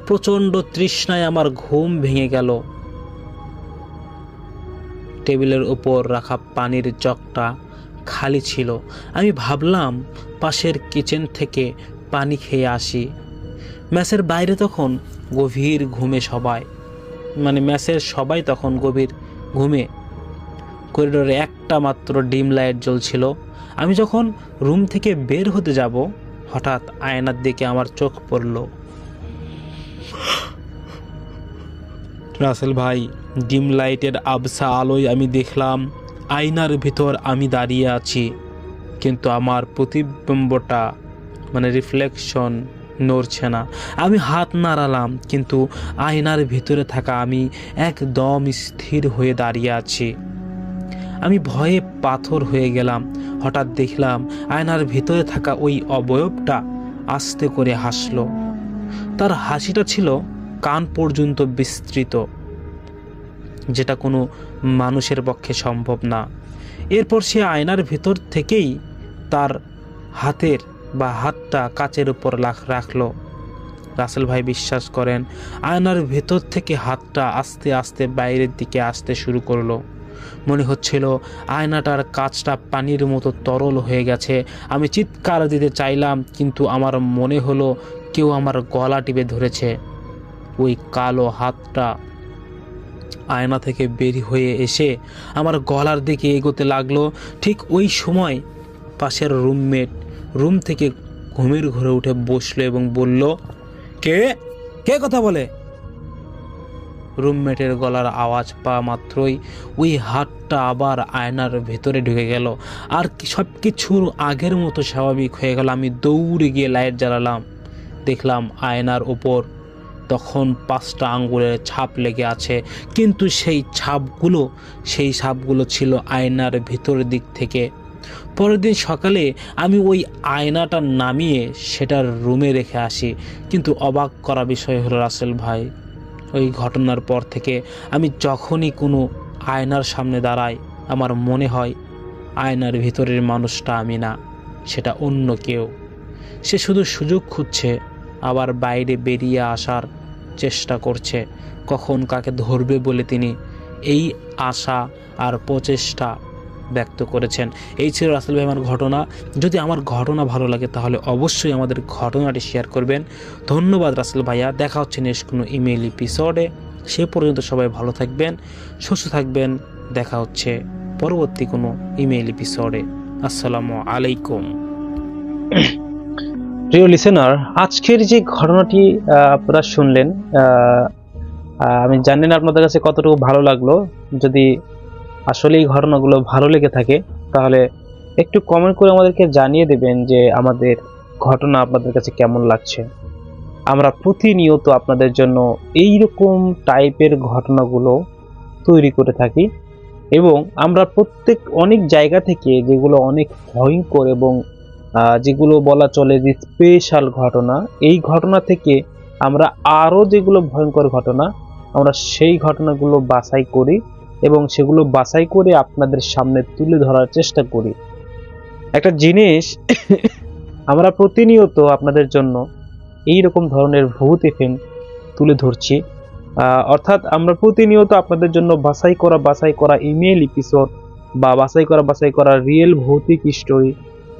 প্রচণ্ড তৃষ্ণায় আমার ঘুম ভেঙে গেল। টেবিলের উপর রাখা পানির জগটা খালি ছিল। আমি ভাবলাম পাশের কিচেন থেকে পানি খেয়ে আসি। ম্যাচের বাইরে তখন গভীর ঘুমে ম্যাচের সবাই তখন গভীর ঘুমে। করিডোরে একটা মাত্র ডিম লাইট জ্বলছিল। আমি যখন রুম থেকে বের হতে যাব, হঠাৎ আয়নার দিকে আমার চোখ পড়ল। রাসেল ভাই, ডিম লাইটের আবছা আলোয় আমি দেখলাম আয়নার ভিতর আমি দাঁড়িয়ে আছি, কিন্তু আমার প্রতিবিম্বটা রিফ্লেকশন নড়ছে না। আমি হাত নাড়ালাম, কিন্তু আয়নার ভিতরে থাকা আমি একদম স্থির হয়ে দাঁড়িয়ে আছি। আমি ভয়ে পাথর হয়ে গেলাম। হঠাৎ দেখলাম আয়নার ভিতরে থাকা ওই অবয়বটা আস্তে করে হাসলো। তার হাসিটা ছিল কান পর্যন্ত বিস্তৃত, যেটা কোনো মানুষের পক্ষে সম্ভব না। এরপর সে আয়নার ভিতর থেকেই তার হাতটা কাচের উপর রাখলো। রাসেল ভাই বিশ্বাস করেন, আয়নার ভেতর থেকে হাতটা আস্তে আস্তে বাইরের দিকে আসতে শুরু করলো। মনে হচ্ছিল আয়নাটার কাচটা পানির মতো তরল হয়ে গেছে। আমি চিৎকার দিতে চাইলাম, কিন্তু আমার মনে হলো কেউ আমার গলা টিপে ধরেছে। ওই কালো হাতটা আয়না থেকে বের হয়ে এসে আমার গলার দিকে এগোতে লাগলো। ঠিক ওই সময় পাশের রুমমেট রুম থেকে ঘুমের ঘরে উঠে বসলো এবং বলল, কে কে কথা বলে? রুমমেটের গলার আওয়াজ পাওয়া মাত্রই ওই হাতটা আবার আয়নার ভেতরে ঢুকে গেল, আর সব কিছুর আগের মতো স্বাভাবিক হয়ে গেল। আমি দৌড়ে গিয়ে লাইট জ্বালালাম। দেখলাম আয়নার ওপর তখন 5টা আঙ্গুলের ছাপ লেগে আছে, কিন্তু সেই ছাপগুলো ছিল আয়নার ভিতরের দিক থেকে। পরের দিন সকালে আমি ওই আয়নাটা নামিয়ে সেটার রুমে রেখে আসি। কিন্তু অবাক করা বিষয় হলো রাসেল ভাই, ওই ঘটনার পর থেকে আমি যখনই কোনো আয়নার সামনে দাঁড়াই, আমার মনে হয় আয়নার ভিতরের মানুষটা আমি না, সেটা অন্য কেউ। সে শুধু সুযোগ খুঁজছে, আবার বাইরে বেরিয়ে আসার চেষ্টা করছে। কখন কাকে ধরবে বলে তিনি এই আশা আর প্রচেষ্টা ব্যক্ত করেছেন। এই ছিল রাসেল ভাই আমার ঘটনা। যদি আমার ঘটনা ভালো লাগে তাহলে অবশ্যই আমাদের ঘটনাটি শেয়ার করবেন। ধন্যবাদ রাসেল ভাইয়া। দেখা হচ্ছে নেক্সট কোনো ইমেল এপিসোডে। সে পর্যন্ত সবাই ভালো থাকবেন, সুস্থ থাকবেন। দেখা হচ্ছে পরবর্তী কোনো ইমেল এপিসোডে। আসসালামু আলাইকুম। প্রিয় লিসেনার, আজকের যে ঘটনাটি আপনারা শুনলেন, আমি জানি না আপনাদের কাছে কতটুকু ভালো লাগলো। যদি আসলে এই ঘটনাগুলো ভালো লেগে থাকে তাহলে একটু কমেন্ট করে আমাদেরকে জানিয়ে দেবেন যে আমাদের ঘটনা আপনাদের কাছে কেমন লাগছে। আমরা প্রতিনিয়ত আপনাদের জন্য এইরকম টাইপের ঘটনাগুলো তৈরি করে থাকি, এবং আমরা অনেক জায়গা থেকে যেগুলো অনেক ভয়ঙ্কর এবং যেগুলো বলা চলে যে স্পেশাল ঘটনা, এই ঘটনা থেকে আমরা আরো যেগুলো ভয়ঙ্কর ঘটনা আমরা সেই ঘটনাগুলো বাছাই করি এবং সেগুলো বাছাই করে আপনাদের সামনে তুলে ধরার চেষ্টা করি। একটা জিনিস আমরা প্রতিনিয়ত আপনাদের জন্য এই রকম ধরনের ভূত এফএম তুলে ধরছি, অর্থাৎ আমরা প্রতিনিয়ত আপনাদের জন্য বাছাই করা ইমেল এপিসোড বা বাছাই করা রিয়েল ভৌতিক স্টোরি,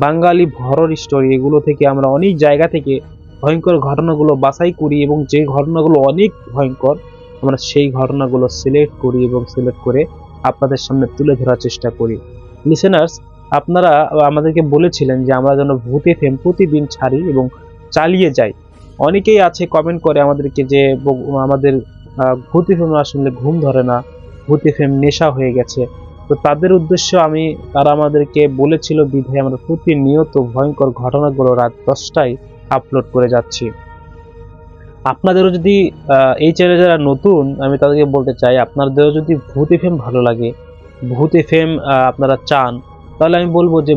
বাঙালি হরর স্টোরি, এগুলো থেকে আমরা অনেক জায়গা থেকে ভয়ঙ্কর ঘটনাগুলো বাছাই করি এবং যে ঘটনাগুলো অনেক ভয়ঙ্কর আমরা সেই ঘটনাগুলো সিলেক্ট করি এবং সিলেক্ট করে আপনাদের সামনে তুলে ধরার চেষ্টা করি। লিসেনার্স, আপনারা আমাদেরকে বলেছিলেন যে আমরা যেন ভূত এফএম প্রতিদিন ছাড়ি এবং চালিয়ে যাই। অনেকেই আছে কমেন্ট করে আমাদেরকে যে আমাদের ভূত এফএম আসলে ঘুম ধরে না, ভূত এফএম নেশা হয়ে গেছে। তো তাদের উদ্দেশ্য তারা আমাদেরকে বলেছিল বিধায় আমরা প্রতিনিয়ত ভয়ঙ্কর ঘটনাগুলো রাত 10টায় আপলোড করে যাচ্ছি। আপনাদেরও যদি এই চ্যানেলে যারা নতুন, আমি তাদেরকে বলতে চাই, আপনাদেরও যদি ভূত এফএম ভালো লাগে, ভূত এফএম আপনারা চান, তাহলে আমি বলবো যে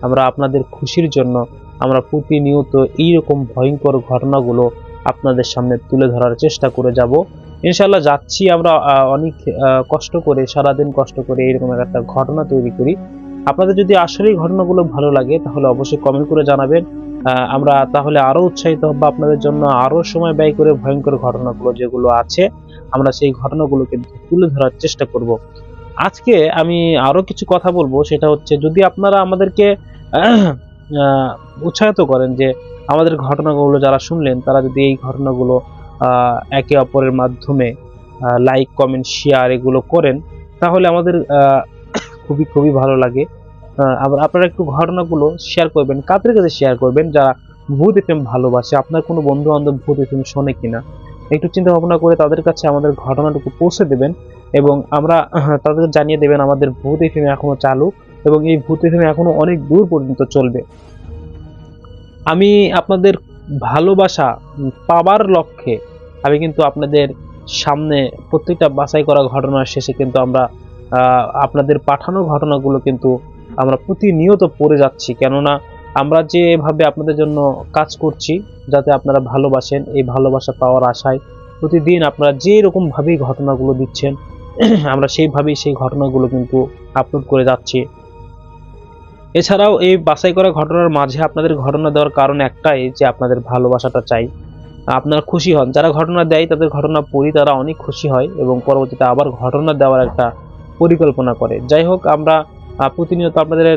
আমরা আপনাদের খুশির জন্য আমরা প্রতিনিয়ত এইরকম ভয়ঙ্কর ঘটনাগুলো আপনাদের সামনে তুলে ধরার চেষ্টা করে যাব। ইনশাল্লাহ যাচ্ছি আমরা অনেক কষ্ট করে, সারাদিন কষ্ট করে এইরকম একটা ঘটনা তৈরি করি। আপনাদের যদি আসলেই ঘটনাগুলো ভালো লাগে তাহলে অবশ্যই কমেন্ট করে জানাবেন, আমরা তাহলে আরো উৎসাহিত হব আপনাদের জন্য আরো সময় ব্যয় করে ভয়ঙ্কর ঘটনাগুলো যেগুলো আছে আমরা সেই ঘটনাগুলোকে তুলে ধরার চেষ্টা করব। আজকে আমি আরো কিছু কথা বলবো, সেটা হচ্ছে যদি আপনারা আমাদেরকে উৎসাহিত করেন যে আমাদের ঘটনাগুলো যারা শুনলেন তারা যদি এই ঘটনাগুলো একে অপরের মাধ্যমে লাইক কমেন্ট শেয়ার এগুলো করেন তাহলে আমাদের খুবই ভালো লাগে। আপনারা একটু ঘটনাগুলো শেয়ার করবেন, কাদের কাছে শেয়ার করবেন যারা ভূত এফএম ভালোবাসে, আপনার কোনো বন্ধু বান্ধব ভূত এফএম শোনে কিনা একটু চিন্তা ভাবনা করে তাদের কাছে আমাদের ঘটনাটুকু পৌঁছে দেবেন এবং আমরা তাদেরকে জানিয়ে দেবেন আমাদের ভূত এফএম এখনো চালু এবং এই ভূত এফএম এখনো অনেক দূর পর্যন্ত চলবে। আমি আপনাদের ভালোবাসা পাবার লক্ষ্যে আমি কিন্তু আপনাদের সামনে প্রত্যেকটা বাছাই করা ঘটনার শেষে কিন্তু আমরা আপনাদের পাঠানো ঘটনাগুলো কিন্তু আমরা প্রতিনিয়ত পড়ে যাচ্ছি, কেননা আমরা যেভাবে আপনাদের জন্য কাজ করছি যাতে আপনারা ভালোবাসেন, এই ভালোবাসা পাওয়ার আশায় প্রতিদিন আপনারা যে রকম ভাবেই ঘটনাগুলো দিচ্ছেন আমরা সেইভাবেই সেই ঘটনাগুলো কিন্তু আপলোড করে যাচ্ছি। এছাড়াও এই বাছাই করা ঘটনার মাঝে আপনাদের ঘটনা দেওয়ার কারণ একটাই যে আপনাদের ভালোবাসাটা চাই, আপনারা খুশি হন। যারা ঘটনা দেয় তাদের ঘটনা পড়ি, তারা অনেক খুশি হয় এবং পরবর্তীতে আবার ঘটনা দেওয়ার একটা পরিকল্পনা করে। যাই হোক, আমরা প্রতিনিয়ত আপনাদের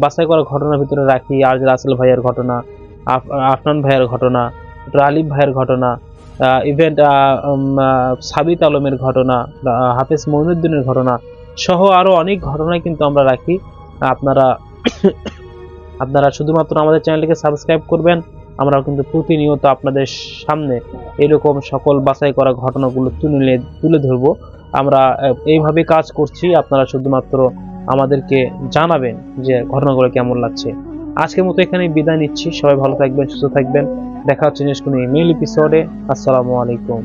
বাছাই করা ঘটনার ভিতরে রাখি আর রাসেল ভাইয়ের ঘটনা, আফনান ভাইয়ের ঘটনা, আলিফ ভাইয়ের ঘটনা, ইভেন্ট সাবিত আলমের ঘটনা, হাফেজ মঈনুদ্দিনের ঘটনা সহ আরো অনেক ঘটনাই কিন্তু আমরা রাখি। আপনারা শুধুমাত্র আমাদের চ্যানেলটিকে সাবস্ক্রাইব করবেন, আমরা কিন্তু প্রতিনিয়ত আপনাদের সামনে এরকম সকল বাছাই করা ঘটনাগুলো তুলে ধরবো। আমরা এইভাবে কাজ করছি, আপনারা শুধুমাত্র আমাদেরকে জানাবেন যে ঘটনাগুলো কেমন লাগছে। আজকের মতো এখানে বিদায় নিচ্ছি, সবাই ভালো থাকবেন, সুস্থ থাকবেন, দেখা হচ্ছে নেক্সট কোনো ইমেল এপিসোডে। আসসালামু আলাইকুম।